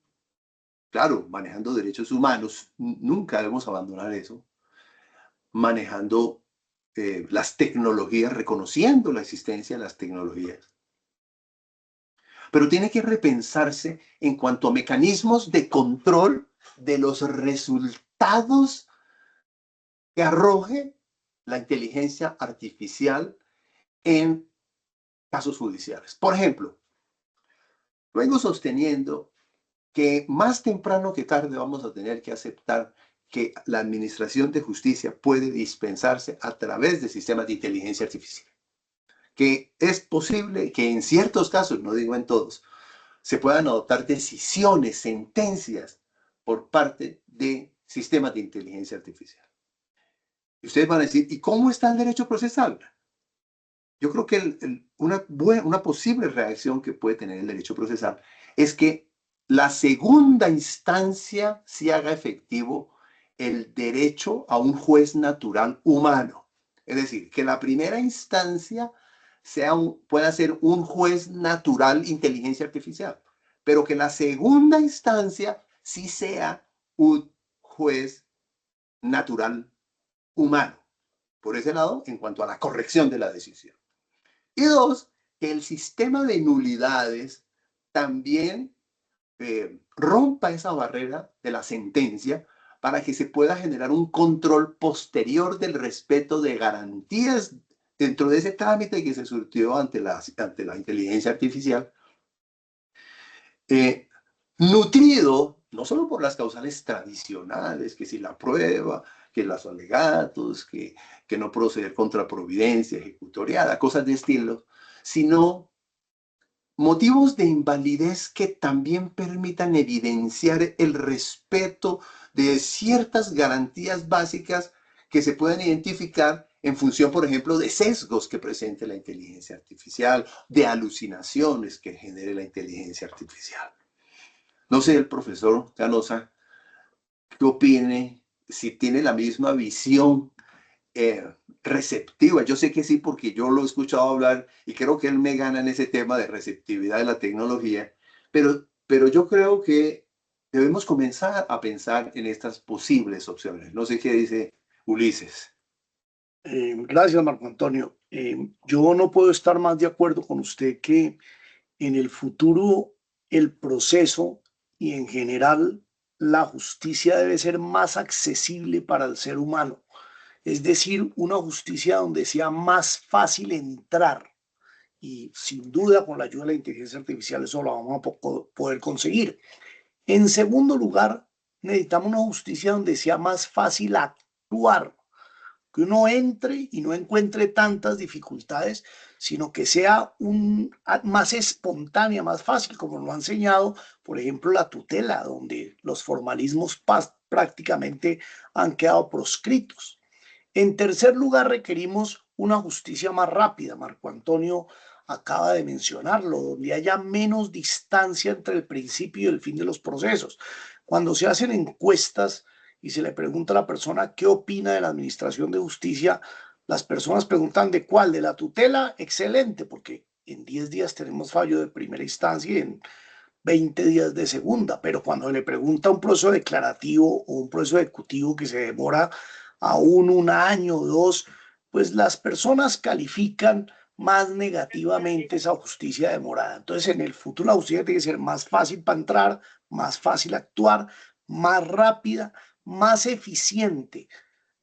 Claro, manejando derechos humanos, nunca debemos abandonar eso. Manejando las tecnologías, reconociendo la existencia de las tecnologías. pero tiene que repensarse en cuanto a mecanismos de control de los resultados que arroje la inteligencia artificial en casos judiciales. Por ejemplo, vengo sosteniendo que más temprano que tarde vamos a tener que aceptar que la administración de justicia puede dispensarse a través de sistemas de inteligencia artificial. Que es posible que en ciertos casos, no digo en todos, se puedan adoptar decisiones, sentencias por parte de sistemas de inteligencia artificial. Y ustedes van a decir, ¿y cómo está el derecho procesal? Yo creo que una posible reacción que puede tener el derecho procesal es que la segunda instancia sí haga efectivo el derecho a un juez natural humano. Es decir, que la primera instancia pueda ser un juez natural inteligencia artificial, pero que la segunda instancia sí sea un juez natural humano. Por ese lado, en cuanto a la corrección de la decisión. Y dos, que el sistema de nulidades también rompa esa barrera de la sentencia para que se pueda generar un control posterior del respeto de garantías dentro de ese trámite que se surtió ante la inteligencia artificial, nutrido no solo por las causales tradicionales, que si la prueba, que los alegatos, que no proceder contra providencia ejecutoriada, cosas de estilo, sino motivos de invalidez que también permitan evidenciar el respeto de ciertas garantías básicas que se pueden identificar en función, por ejemplo, de sesgos que presente la inteligencia artificial, de alucinaciones que genere la inteligencia artificial. No sé, el profesor Canosa, ¿qué opine? Si tiene la misma visión receptiva. Yo sé que sí, porque yo lo he escuchado hablar y creo que él me gana en ese tema de receptividad de la tecnología, pero yo creo que debemos comenzar a pensar en estas posibles opciones. No sé qué dice Ulises. Gracias, Marco Antonio. Yo no puedo estar más de acuerdo con usted que en el futuro el proceso y en general la justicia debe ser más accesible para el ser humano. Es decir, una justicia donde sea más fácil entrar. Y sin duda, con la ayuda de la inteligencia artificial, eso lo vamos a poder conseguir. En segundo lugar, necesitamos una justicia donde sea más fácil actuar, que uno entre y no encuentre tantas dificultades, sino que sea más espontánea, más fácil, como lo ha enseñado, por ejemplo, la tutela, donde los formalismos prácticamente han quedado proscritos. En tercer lugar, requerimos una justicia más rápida. Marco Antonio acaba de mencionarlo, donde haya menos distancia entre el principio y el fin de los procesos. Cuando se hacen encuestas y se le pregunta a la persona qué opina de la administración de justicia, las personas preguntan de cuál, de la tutela, excelente, porque en 10 días tenemos fallo de primera instancia y en 20 días de segunda, pero cuando le pregunta un proceso declarativo o un proceso ejecutivo que se demora aún un año o dos, pues las personas califican más negativamente esa justicia demorada. Entonces, en el futuro la justicia tiene que ser más fácil para entrar, más fácil actuar, más rápida, más eficiente.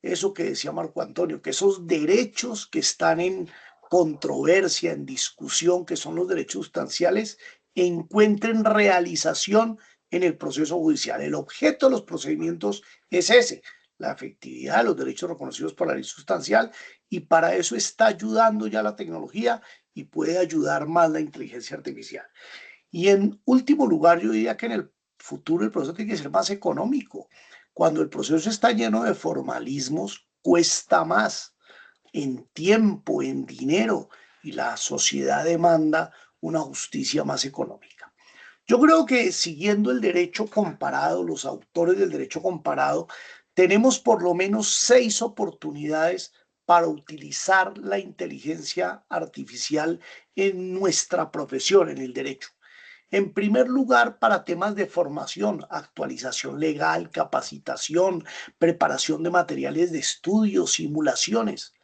Eso que decía Marco Antonio, que esos derechos que están en controversia, en discusión, que son los derechos sustanciales, encuentren realización en el proceso judicial. El objeto de los procedimientos es ese, la efectividad de los derechos reconocidos por la ley sustancial, y para eso está ayudando ya la tecnología y puede ayudar más la inteligencia artificial. Y en último lugar, yo diría que en el futuro el proceso tiene que ser más económico. Cuando el proceso está lleno de formalismos, cuesta más en tiempo, en dinero, y la sociedad demanda una justicia más económica. Yo creo que siguiendo el derecho comparado, los autores del derecho comparado, tenemos por lo menos 6 oportunidades para utilizar la inteligencia artificial en nuestra profesión, en el derecho. En primer lugar, para temas de formación, actualización legal, capacitación, preparación de materiales de estudio, simulaciones.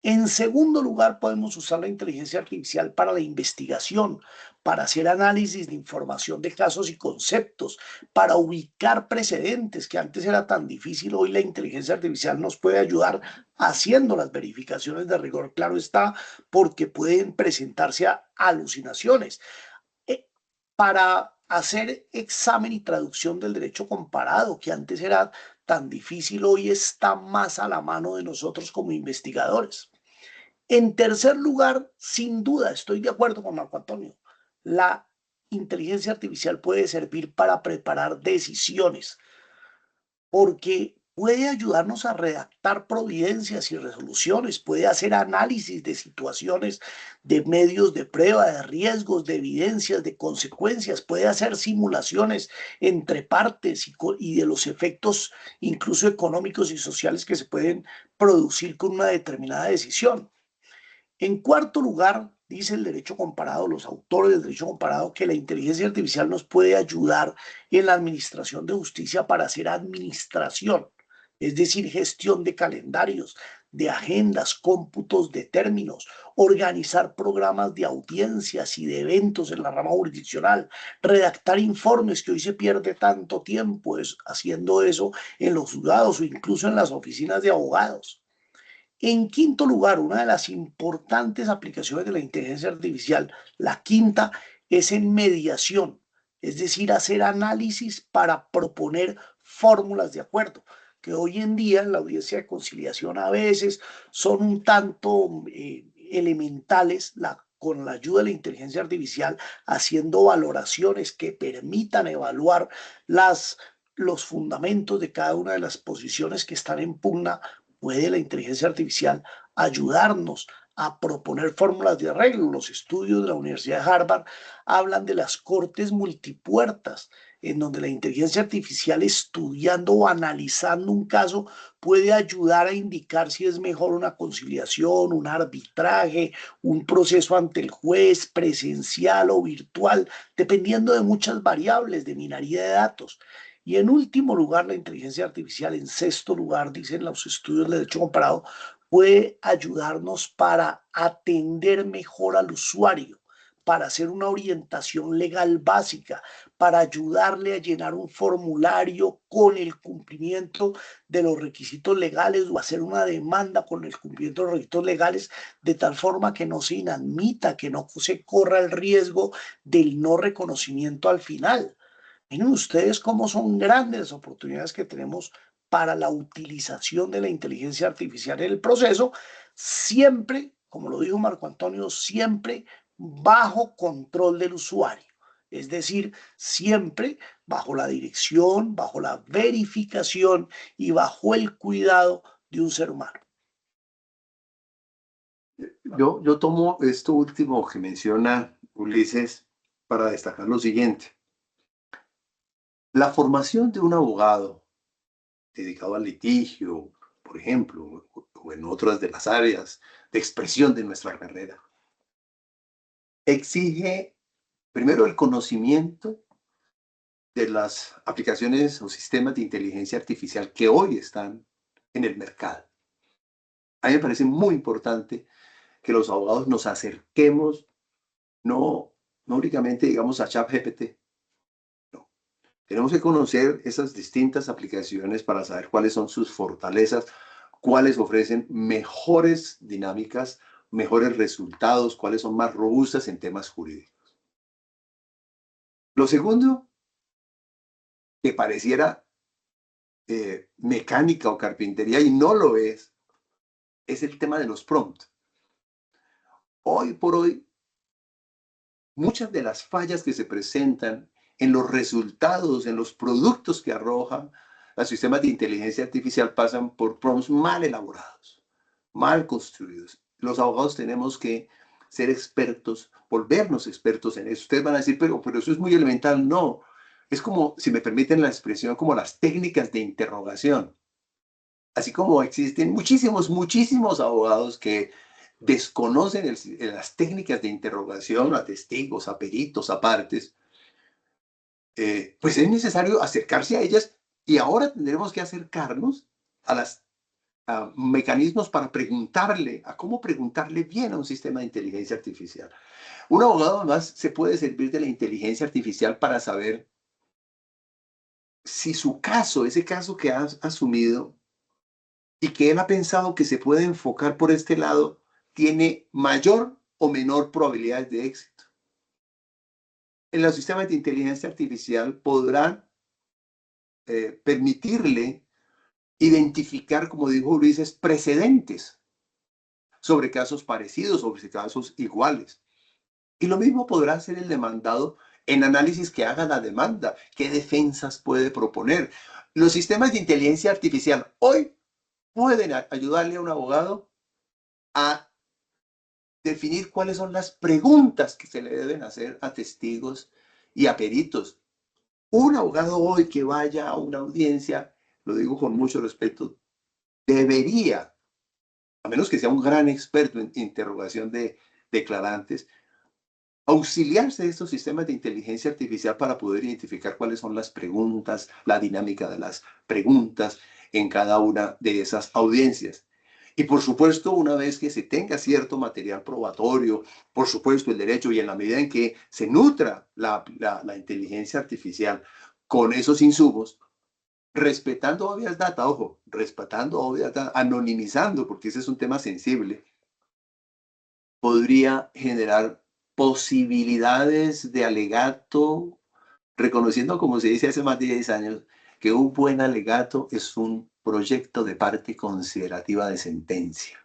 En segundo lugar, podemos usar la inteligencia artificial para la investigación, para hacer análisis de información de casos y conceptos, para ubicar precedentes, que antes era tan difícil. Hoy la inteligencia artificial nos puede ayudar haciendo las verificaciones de rigor, claro está, porque pueden presentarse a alucinaciones. Para hacer examen y traducción del derecho comparado, que antes era tan difícil, hoy está más a la mano de nosotros como investigadores. En tercer lugar, sin duda, estoy de acuerdo con Marco Antonio, la inteligencia artificial puede servir para preparar decisiones, porque puede ayudarnos a redactar providencias y resoluciones, puede hacer análisis de situaciones, de medios de prueba, de riesgos, de evidencias, de consecuencias, puede hacer simulaciones entre partes y de los efectos incluso económicos y sociales que se pueden producir con una determinada decisión. En cuarto lugar, dice el derecho comparado, los autores del derecho comparado, que la inteligencia artificial nos puede ayudar en la administración de justicia para hacer administración, es decir, gestión de calendarios, de agendas, cómputos de términos, organizar programas de audiencias y de eventos en la rama jurisdiccional, redactar informes, que hoy se pierde tanto tiempo haciendo eso en los juzgados o incluso en las oficinas de abogados. En quinto lugar, una de las importantes aplicaciones de la inteligencia artificial, la quinta, es en mediación, es decir, hacer análisis para proponer fórmulas de acuerdo, que hoy en día en la audiencia de conciliación a veces son un tanto elementales, con la ayuda de la inteligencia artificial, haciendo valoraciones que permitan evaluar los fundamentos de cada una de las posiciones que están en pugna. Puede la inteligencia artificial ayudarnos a proponer fórmulas de arreglo. Los estudios de la Universidad de Harvard hablan de las cortes multipuertas, en donde la inteligencia artificial, estudiando o analizando un caso, puede ayudar a indicar si es mejor una conciliación, un arbitraje, un proceso ante el juez, presencial o virtual, dependiendo de muchas variables de minería de datos. Y en último lugar, la inteligencia artificial, en sexto lugar, dicen los estudios de derecho comparado, puede ayudarnos para atender mejor al usuario, para hacer una orientación legal básica, para ayudarle a llenar un formulario con el cumplimiento de los requisitos legales o hacer una demanda con el cumplimiento de los requisitos legales, de tal forma que no se inadmita, que no se corra el riesgo del no reconocimiento al final. Miren ustedes cómo son grandes oportunidades que tenemos para la utilización de la inteligencia artificial en el proceso, siempre, como lo dijo Marco Antonio, siempre bajo control del usuario. Es decir, siempre bajo la dirección, bajo la verificación y bajo el cuidado de un ser humano. Yo tomo esto último que menciona Ulises para destacar lo siguiente. La formación de un abogado dedicado al litigio, por ejemplo, o en otras de las áreas de expresión de nuestra carrera, exige primero el conocimiento de las aplicaciones o sistemas de inteligencia artificial que hoy están en el mercado. A mí me parece muy importante que los abogados nos acerquemos, no únicamente, digamos, a ChatGPT. No. Tenemos que conocer esas distintas aplicaciones para saber cuáles son sus fortalezas, cuáles ofrecen mejores dinámicas, mejores resultados, cuáles son más robustas en temas jurídicos. Lo segundo, que pareciera mecánica o carpintería y no lo es el tema de los prompts. Hoy por hoy, muchas de las fallas que se presentan en los resultados, en los productos que arrojan los sistemas de inteligencia artificial pasan por prompts mal elaborados, mal construidos. Los abogados tenemos que ser expertos, volvernos expertos en eso. Ustedes van a decir, pero eso es muy elemental. No, es como, si me permiten la expresión, como las técnicas de interrogación. Así como existen muchísimos abogados que desconocen las técnicas de interrogación a testigos, a peritos, a partes, pues es necesario acercarse a ellas y ahora tendremos que acercarnos a mecanismos para preguntarle, a cómo preguntarle bien a un sistema de inteligencia artificial. Un abogado además se puede servir de la inteligencia artificial para saber si su caso, ese caso que ha asumido y que él ha pensado que se puede enfocar por este lado, tiene mayor o menor probabilidades de éxito. En los sistemas de inteligencia artificial podrán permitirle identificar, como dijo Ulises, precedentes sobre casos parecidos, sobre casos iguales. Y lo mismo podrá hacer el demandado en análisis que haga la demanda, qué defensas puede proponer. Los sistemas de inteligencia artificial hoy pueden ayudarle a un abogado a definir cuáles son las preguntas que se le deben hacer a testigos y a peritos. Un abogado hoy que vaya a una audiencia, lo digo con mucho respeto, debería, a menos que sea un gran experto en interrogación de declarantes, auxiliarse de estos sistemas de inteligencia artificial para poder identificar cuáles son las preguntas, la dinámica de las preguntas en cada una de esas audiencias. Y por supuesto, una vez que se tenga cierto material probatorio, por supuesto el derecho y en la medida en que se nutra la inteligencia artificial con esos insumos, respetando obvias data, ojo, respetando obvias data, anonimizando, porque ese es un tema sensible, podría generar posibilidades de alegato, reconociendo, como se dice hace más de 10 años, que un buen alegato es un proyecto de parte considerativa de sentencia,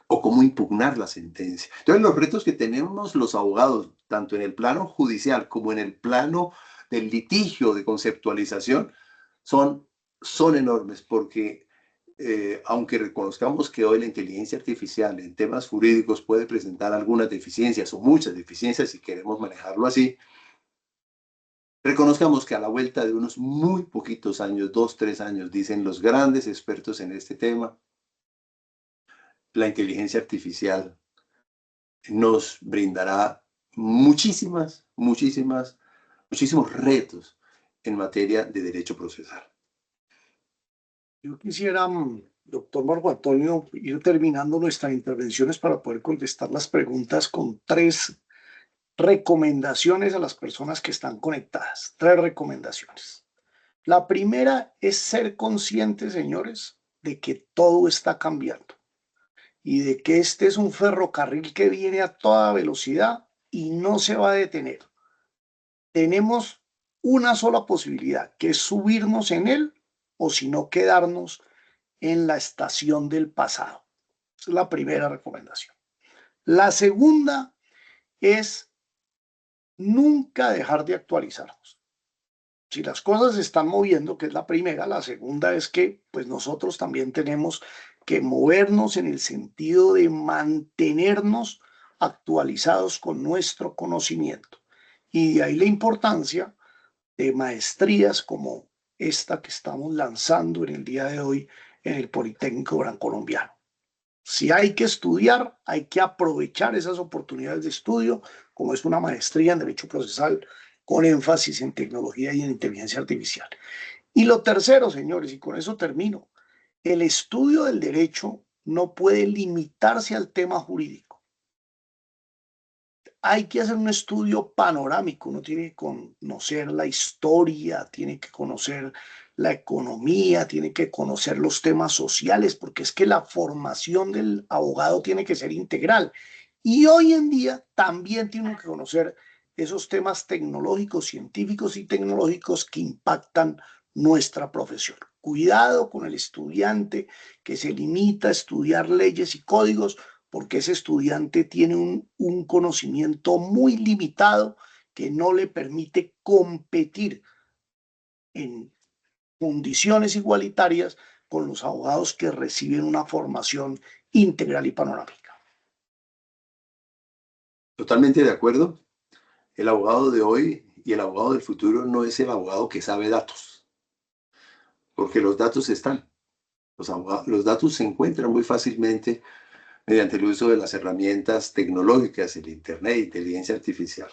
o cómo impugnar la sentencia. Entonces, los retos que tenemos los abogados, tanto en el plano judicial como en el plano del litigio de conceptualización, son enormes, porque aunque reconozcamos que hoy la inteligencia artificial en temas jurídicos puede presentar algunas deficiencias o muchas deficiencias, si queremos manejarlo así, reconozcamos que a la vuelta de unos muy poquitos años, 2, 3 años, dicen los grandes expertos en este tema, la inteligencia artificial nos brindará muchísimos retos en materia de derecho procesal. Yo quisiera, doctor Marco Antonio, ir terminando nuestras intervenciones para poder contestar las preguntas con 3 recomendaciones a las personas que están conectadas. 3 recomendaciones. La primera es ser conscientes, señores, de que todo está cambiando y de que este es un ferrocarril que viene a toda velocidad y no se va a detener. Tenemos una sola posibilidad, que es subirnos en él o si no quedarnos en la estación del pasado. Esa es la primera recomendación. La segunda es nunca dejar de actualizarnos. Si las cosas se están moviendo, que es la primera, la segunda es que pues nosotros también tenemos que movernos en el sentido de mantenernos actualizados con nuestro conocimiento. Y de ahí la importancia de maestrías como esta que estamos lanzando en el día de hoy en el Politécnico Gran Colombiano. Si hay que estudiar, hay que aprovechar esas oportunidades de estudio, como es una maestría en Derecho Procesal con énfasis en tecnología y en inteligencia artificial. Y lo tercero, señores, y con eso termino, el estudio del derecho no puede limitarse al tema jurídico. Hay que hacer un estudio panorámico, uno tiene que conocer la historia, tiene que conocer la economía, tiene que conocer los temas sociales, porque es que la formación del abogado tiene que ser integral. Y hoy en día también tiene que conocer esos temas tecnológicos, científicos y tecnológicos que impactan nuestra profesión. Cuidado con el estudiante que se limita a estudiar leyes y códigos, porque ese estudiante tiene un conocimiento muy limitado que no le permite competir en condiciones igualitarias con los abogados que reciben una formación integral y panorámica. Totalmente de acuerdo. El abogado de hoy y el abogado del futuro no es el abogado que sabe datos, porque los datos están. Los datos se encuentran muy fácilmente mediante el uso de las herramientas tecnológicas, el Internet, inteligencia artificial.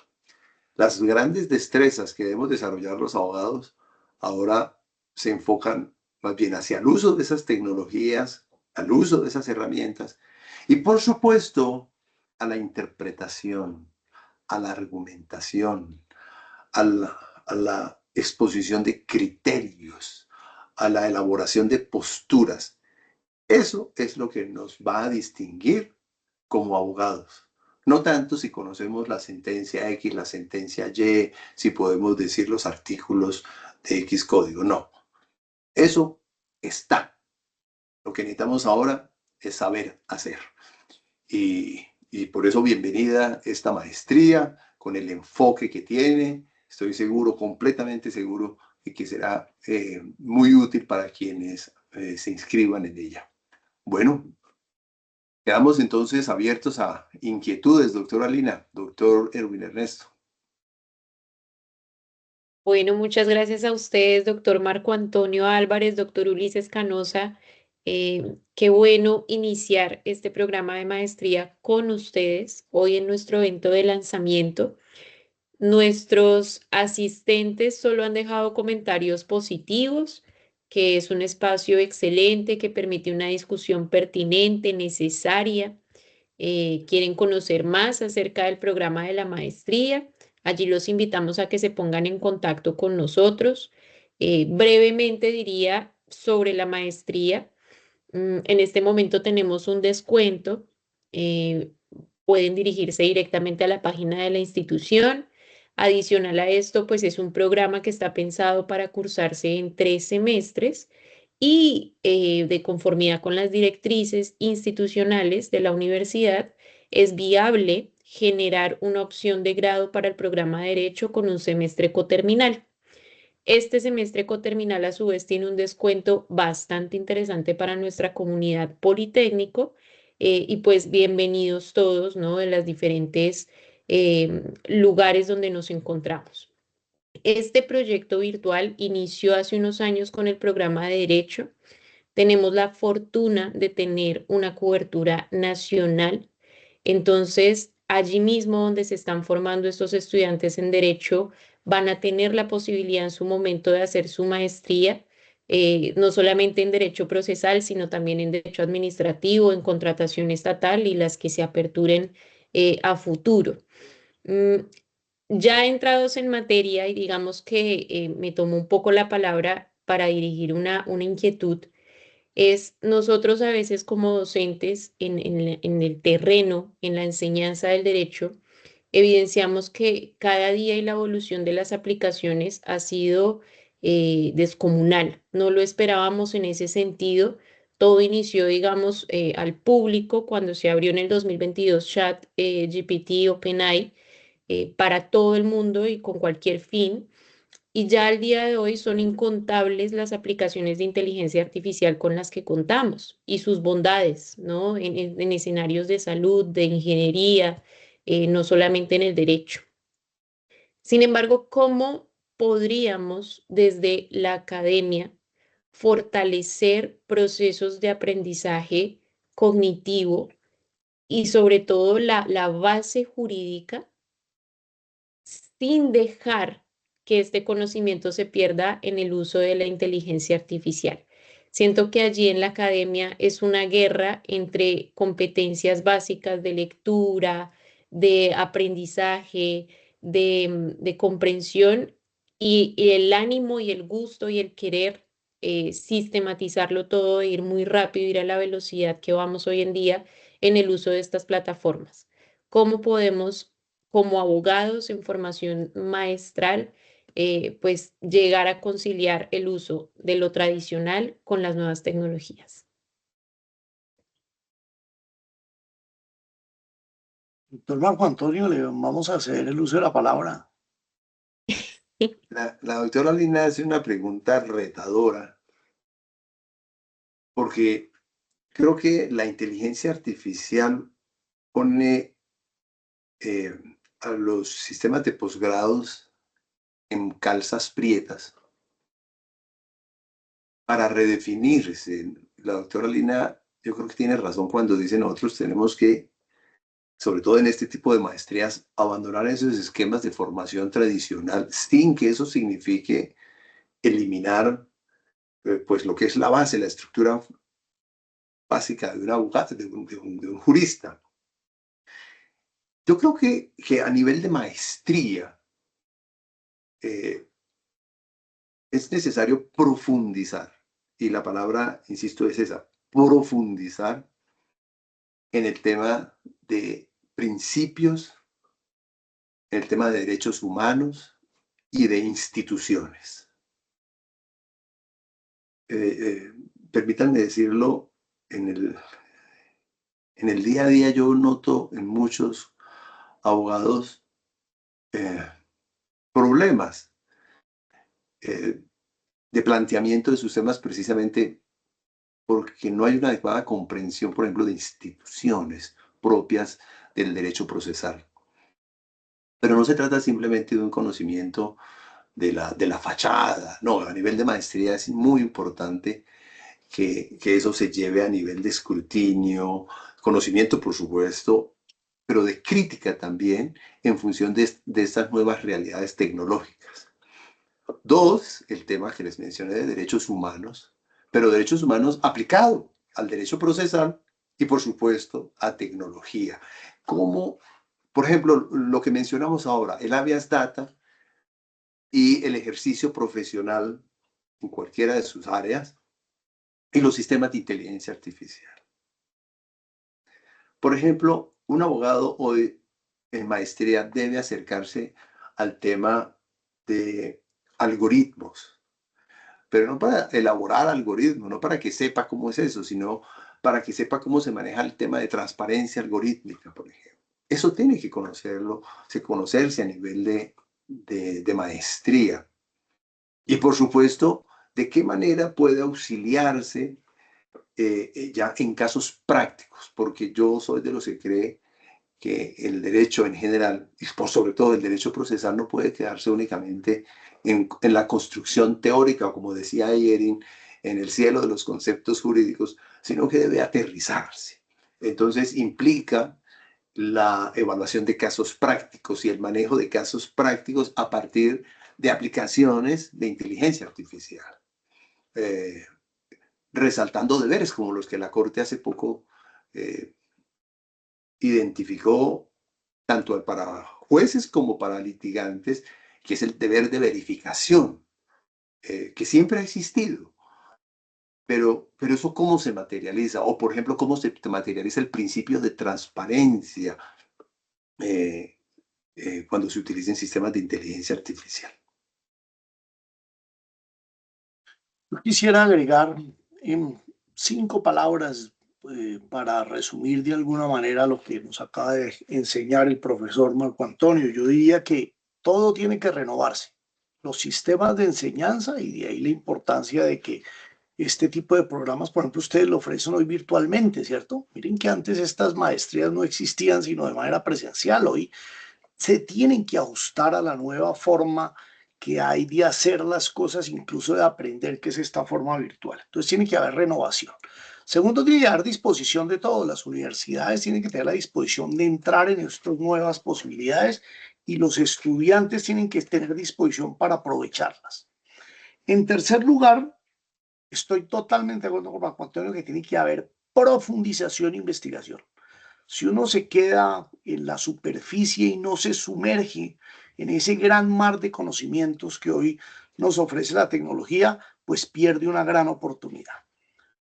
Las grandes destrezas que debemos desarrollar los abogados ahora se enfocan más bien hacia el uso de esas tecnologías, al uso de esas herramientas y por supuesto a la interpretación, a la argumentación, a la exposición de criterios, a la elaboración de posturas. Eso es lo que nos va a distinguir como abogados. No tanto si conocemos la sentencia X, la sentencia Y, si podemos decir los artículos de X código, no. Eso está. Lo que necesitamos ahora es saber hacer. Y por eso bienvenida esta maestría con el enfoque que tiene. Estoy seguro, completamente seguro, de que será muy útil para quienes se inscriban en ella. Bueno, quedamos entonces abiertos a inquietudes, doctora Lina, doctor Erwin Ernesto. Bueno, muchas gracias a ustedes, doctor Marco Antonio Álvarez, doctor Ulises Canosa. Qué bueno iniciar este programa de maestría con ustedes hoy en nuestro evento de lanzamiento. Nuestros asistentes solo han dejado comentarios positivos, que es un espacio excelente que permite una discusión pertinente, necesaria. Quieren conocer más acerca del programa de la maestría. Allí los invitamos a que se pongan en contacto con nosotros. Brevemente diría sobre la maestría. En este momento tenemos un descuento. eh, Pueden dirigirse directamente a la página de la institución. Adicional a esto, pues es un programa que está pensado para cursarse en 3 semestres y de conformidad con las directrices institucionales de la universidad, es viable generar una opción de grado para el programa de Derecho con un semestre coterminal. Este semestre coterminal a su vez tiene un descuento bastante interesante para nuestra comunidad Politécnico y pues bienvenidos todos, ¿no? De las diferentes lugares donde nos encontramos. Este proyecto virtual inició hace unos años con el programa de Derecho. Tenemos la fortuna de tener una cobertura nacional. Entonces, allí mismo donde se están formando estos estudiantes en Derecho, van a tener la posibilidad en su momento de hacer su maestría, no solamente en Derecho procesal, sino también en Derecho administrativo, en contratación estatal y las que se aperturen a futuro. Mm, ya entrados en materia, y digamos que me tomó un poco la palabra para dirigir una inquietud, es nosotros a veces como docentes en el terreno, en la enseñanza del derecho, evidenciamos que cada día y la evolución de las aplicaciones ha sido descomunal. No lo esperábamos en ese sentido. Todo inició, digamos, al público cuando se abrió en el 2022 Chat GPT OpenAI para todo el mundo y con cualquier fin. Y ya al día de hoy son incontables las aplicaciones de inteligencia artificial con las que contamos y sus bondades, ¿no? En escenarios de salud, de ingeniería, no solamente en el derecho. Sin embargo, ¿cómo podríamos desde la academia fortalecer procesos de aprendizaje cognitivo y sobre todo la base jurídica sin dejar que este conocimiento se pierda en el uso de la inteligencia artificial? Siento que allí en la academia es una guerra entre competencias básicas de lectura, de aprendizaje, de comprensión y el ánimo y el gusto y el querer sistematizarlo todo, ir muy rápido, ir a la velocidad que vamos hoy en día en el uso de estas plataformas. ¿Cómo podemos como abogados en formación maestral, pues llegar a conciliar el uso de lo tradicional con las nuevas tecnologías? Doctor Marco Antonio, le vamos a hacer el uso de la palabra. La doctora Lina hace una pregunta retadora, porque creo que la inteligencia artificial pone a los sistemas de posgrados en calzas prietas para redefinirse. La doctora Lina, yo creo que tiene razón cuando dice nosotros tenemos que, sobre todo en este tipo de maestrías, abandonar esos esquemas de formación tradicional sin que eso signifique eliminar pues lo que es la base, la estructura básica de un abogado, de un jurista. Yo creo que a nivel de maestría es necesario profundizar, y la palabra, insisto, es esa, profundizar en el tema de principios, en el tema de derechos humanos y de instituciones. Permítanme decirlo, en el día a día yo noto en muchos abogados problemas de planteamiento de sus temas precisamente porque no hay una adecuada comprensión, por ejemplo, de instituciones propias del derecho procesal. Pero no se trata simplemente de un conocimiento de la fachada, no, a nivel de maestría es muy importante que eso se lleve a nivel de escrutinio, conocimiento, por supuesto, pero de crítica también en función de estas nuevas realidades tecnológicas. Dos, el tema que les mencioné de derechos humanos, pero derechos humanos aplicado al derecho procesal y, por supuesto, a tecnología. Como, por ejemplo, lo que mencionamos ahora, el habeas data y el ejercicio profesional en cualquiera de sus áreas y los sistemas de inteligencia artificial. Por ejemplo, un abogado hoy en maestría debe acercarse al tema de algoritmos, pero no para elaborar algoritmos, no para que sepa cómo es eso, sino para que sepa cómo se maneja el tema de transparencia algorítmica, por ejemplo. Eso tiene que conocerse a nivel de maestría. Y por supuesto, de qué manera puede auxiliarse ya en casos prácticos, porque yo soy de los que cree que el derecho en general, y por sobre todo el derecho procesal, no puede quedarse únicamente en la construcción teórica, o como decía Yerin, en el cielo de los conceptos jurídicos, sino que debe aterrizarse. Entonces implica la evaluación de casos prácticos y el manejo de casos prácticos a partir de aplicaciones de inteligencia artificial, resaltando deberes como los que la Corte hace poco identificó tanto para jueces como para litigantes, que es el deber de verificación, que siempre ha existido. Pero eso cómo se materializa, o por ejemplo, cómo se materializa el principio de transparencia cuando se utilizan sistemas de inteligencia artificial. Yo quisiera agregar en 5 palabras para resumir de alguna manera lo que nos acaba de enseñar el profesor Marco Antonio. Yo diría que todo tiene que renovarse, los sistemas de enseñanza, y de ahí la importancia de que este tipo de programas, por ejemplo, ustedes lo ofrecen hoy virtualmente, ¿cierto? Miren que antes estas maestrías no existían sino de manera presencial. Hoy se tienen que ajustar a la nueva forma que hay de hacer las cosas, incluso de aprender, que es esta forma virtual. Entonces tiene que haber renovación. Segundo, tiene que haber disposición de todo. Las universidades tienen que tener la disposición de entrar en estas nuevas posibilidades y los estudiantes tienen que tener disposición para aprovecharlas. En tercer lugar, estoy totalmente de acuerdo con Marco Antonio que tiene que haber profundización e investigación. Si uno se queda en la superficie y no se sumerge en ese gran mar de conocimientos que hoy nos ofrece la tecnología, pues pierde una gran oportunidad.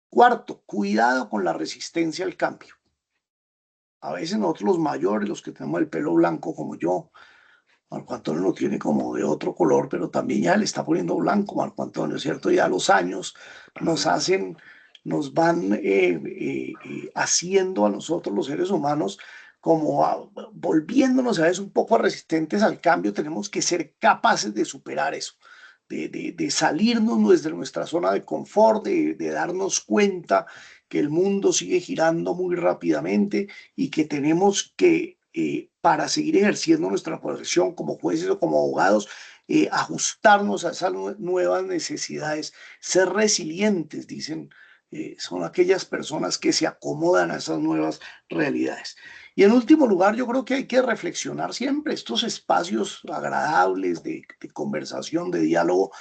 Cuarto, cuidado con la resistencia al cambio. A veces nosotros los mayores, los que tenemos el pelo blanco como yo, Marco Antonio lo tiene como de otro color, pero también ya le está poniendo blanco Marco Antonio, ¿cierto? Ya los años nos van haciendo a nosotros los seres humanos como volviéndonos a veces un poco resistentes al cambio. Tenemos que ser capaces de superar eso, de salirnos desde nuestra zona de confort, de darnos cuenta que el mundo sigue girando muy rápidamente y que tenemos que, para seguir ejerciendo nuestra profesión como jueces o como abogados, ajustarnos a esas nuevas necesidades, ser resilientes, dicen, son aquellas personas que se acomodan a esas nuevas realidades. Y en último lugar, yo creo que hay que reflexionar siempre estos espacios agradables de conversación, de diálogo,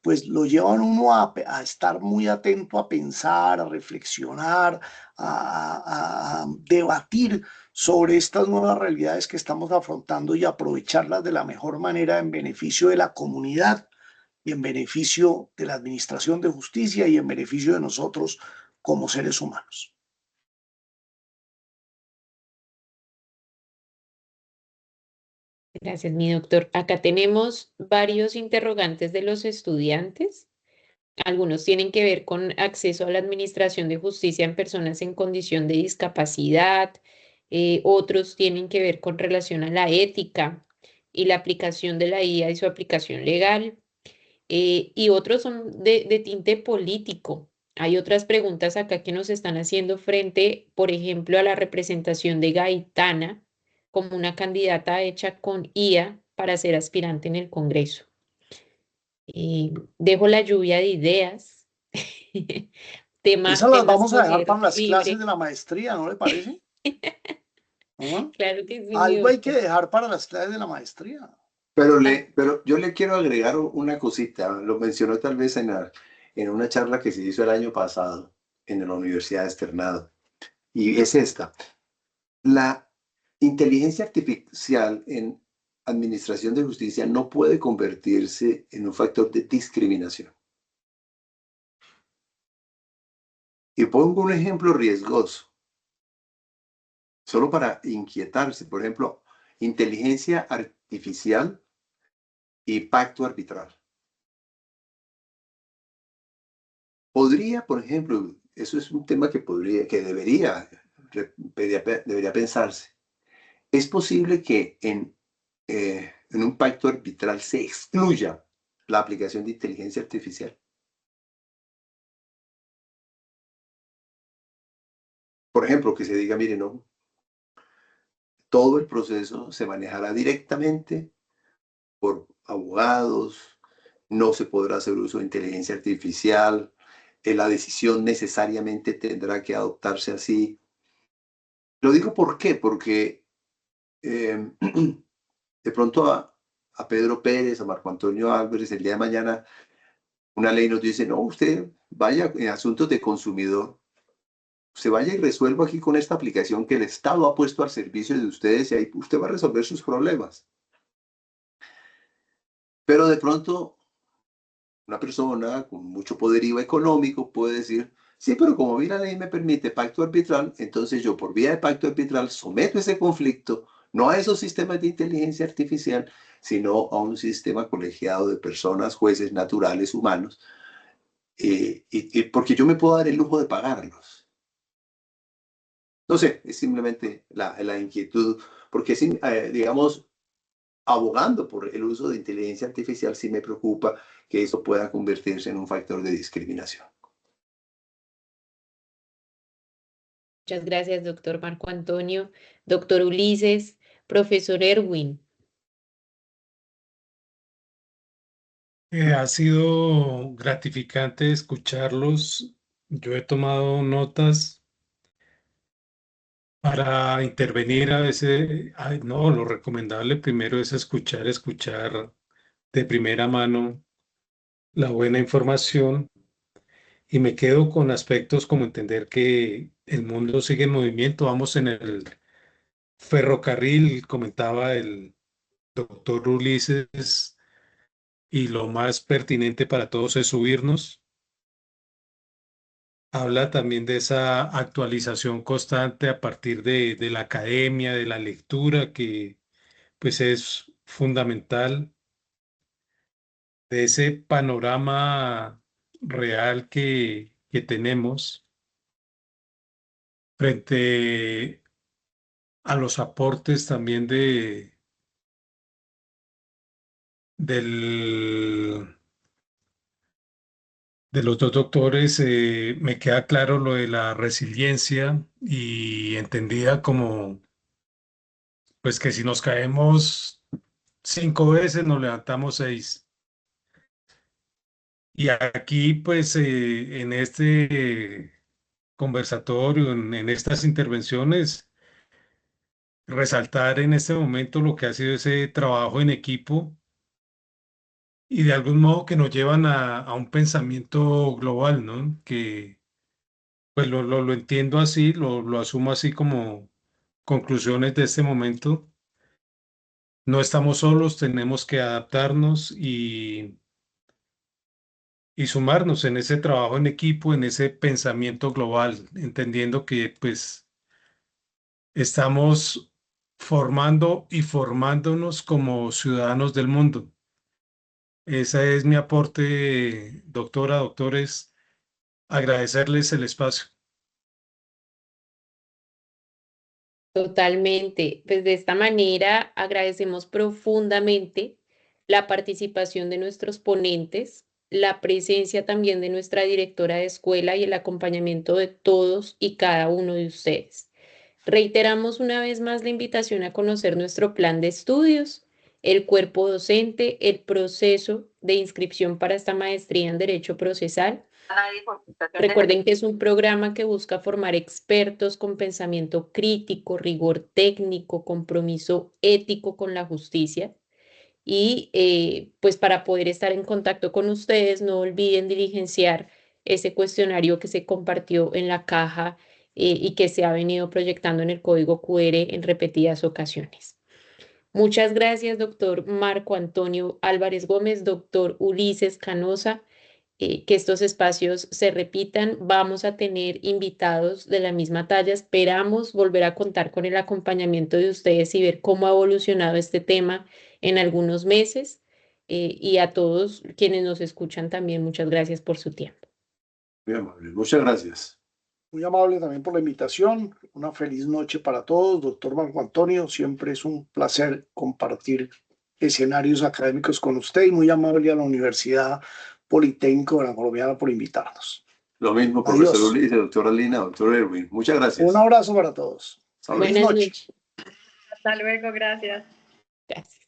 pues lo llevan uno a estar muy atento, a pensar, a reflexionar, a debatir sobre estas nuevas realidades que estamos afrontando y aprovecharlas de la mejor manera en beneficio de la comunidad y en beneficio de la administración de justicia y en beneficio de nosotros como seres humanos. Gracias, mi doctor. Acá tenemos varios interrogantes de los estudiantes. Algunos tienen que ver con acceso a la administración de justicia en personas en condición de discapacidad, otros tienen que ver con relación a la ética y la aplicación de la IA y su aplicación legal, y otros son de tinte político. Hay otras preguntas acá que nos están haciendo frente, por ejemplo, a la representación de Gaitana como una candidata hecha con IA para ser aspirante en el Congreso. Dejo la lluvia de ideas. Esas las Tema a vamos a dejar escoger para las clases libre. de la maestría, ¿no le parece? ¿Ah? Claro que sí, mi Algo hay que doctor. dejar para las clases de la maestría. Ah, Pero yo le quiero agregar una cosita, lo mencionó tal vez en una charla que se hizo el año pasado en la Universidad de Externado, y es esta. La inteligencia artificial en administración de justicia no puede convertirse en un factor de discriminación. Y pongo un ejemplo riesgoso, solo para inquietarse. Por ejemplo, inteligencia artificial y pacto arbitral. Podría, por ejemplo, eso es un tema que debería pensarse. Es posible que en un pacto arbitral se excluya la aplicación de inteligencia artificial. Por ejemplo, que se diga, mire, no, todo el proceso se manejará directamente por abogados, no se podrá hacer uso de inteligencia artificial, la decisión necesariamente tendrá que adoptarse así. Lo digo ¿por qué? Porque eh, de pronto a Pedro Pérez, a Marco Antonio Álvarez, el día de mañana una ley nos dice, no, usted vaya en asuntos de consumidor, se vaya y resuelva aquí con esta aplicación que el Estado ha puesto al servicio de ustedes y ahí usted va a resolver sus problemas. Pero de pronto una persona con mucho poderío económico puede decir, sí, pero como vi la ley me permite pacto arbitral, entonces yo por vía de pacto arbitral someto ese conflicto no a esos sistemas de inteligencia artificial, sino a un sistema colegiado de personas, jueces naturales, humanos, y porque yo me puedo dar el lujo de pagarlos. No sé, es simplemente la inquietud, porque digamos, abogando por el uso de inteligencia artificial, sí me preocupa que eso pueda convertirse en un factor de discriminación. muchas gracias, doctor Marco Antonio. Doctor Ulises, profesor Erwin. Ha sido gratificante escucharlos. Yo he tomado notas para intervenir a veces. Ay, no, lo recomendable primero es escuchar de primera mano la buena información y me quedo con aspectos como entender que el mundo sigue en movimiento. Vamos en el ferrocarril, comentaba el doctor Ulises, y lo más pertinente para todos es subirnos. Habla también de esa actualización constante a partir de la academia, de la lectura, que pues es fundamental, de ese panorama real que tenemos frente a los aportes también del, de los dos doctores. Me queda claro lo de la resiliencia y entendida como pues que si nos caemos 5 veces nos levantamos 6. Y aquí, pues, en este conversatorio, en estas intervenciones, resaltar en este momento lo que ha sido ese trabajo en equipo y de algún modo que nos llevan a un pensamiento global, ¿no? Que pues lo entiendo así, lo asumo así como conclusiones de este momento. No estamos solos, tenemos que adaptarnos y sumarnos en ese trabajo en equipo, en ese pensamiento global, entendiendo que pues estamos formando y formándonos como ciudadanos del mundo. Ese es mi aporte, doctora, doctores, agradecerles el espacio. Totalmente. Pues de esta manera agradecemos profundamente la participación de nuestros ponentes, la presencia también de nuestra directora de escuela y el acompañamiento de todos y cada uno de ustedes. Reiteramos una vez más la invitación a conocer nuestro plan de estudios, el cuerpo docente, el proceso de inscripción para esta maestría en Derecho Procesal. Recuerden que es un programa que busca formar expertos con pensamiento crítico, rigor técnico, compromiso ético con la justicia. Y pues para poder estar en contacto con ustedes, no olviden diligenciar ese cuestionario que se compartió en la caja y que se ha venido proyectando en el código QR en repetidas ocasiones. Muchas gracias, doctor Marco Antonio Álvarez Gómez, doctor Ulises Canosa. Que estos espacios se repitan. Vamos a tener invitados de la misma talla. Esperamos volver a contar con el acompañamiento de ustedes y ver cómo ha evolucionado este tema en algunos meses. Y a todos quienes nos escuchan también, muchas gracias por su tiempo. Muy amable, muchas gracias. Muy amable también por la invitación. Una feliz noche para todos. Doctor Marco Antonio, siempre es un placer compartir escenarios académicos con usted y muy amable a la Universidad Politécnico de la Colombiana por invitarnos. Lo mismo, Adiós. profesor Ulises, doctora Lina, doctor Erwin. Muchas gracias. Un abrazo para todos. Feliz Buenas noche. noches. Hasta luego, gracias. Gracias.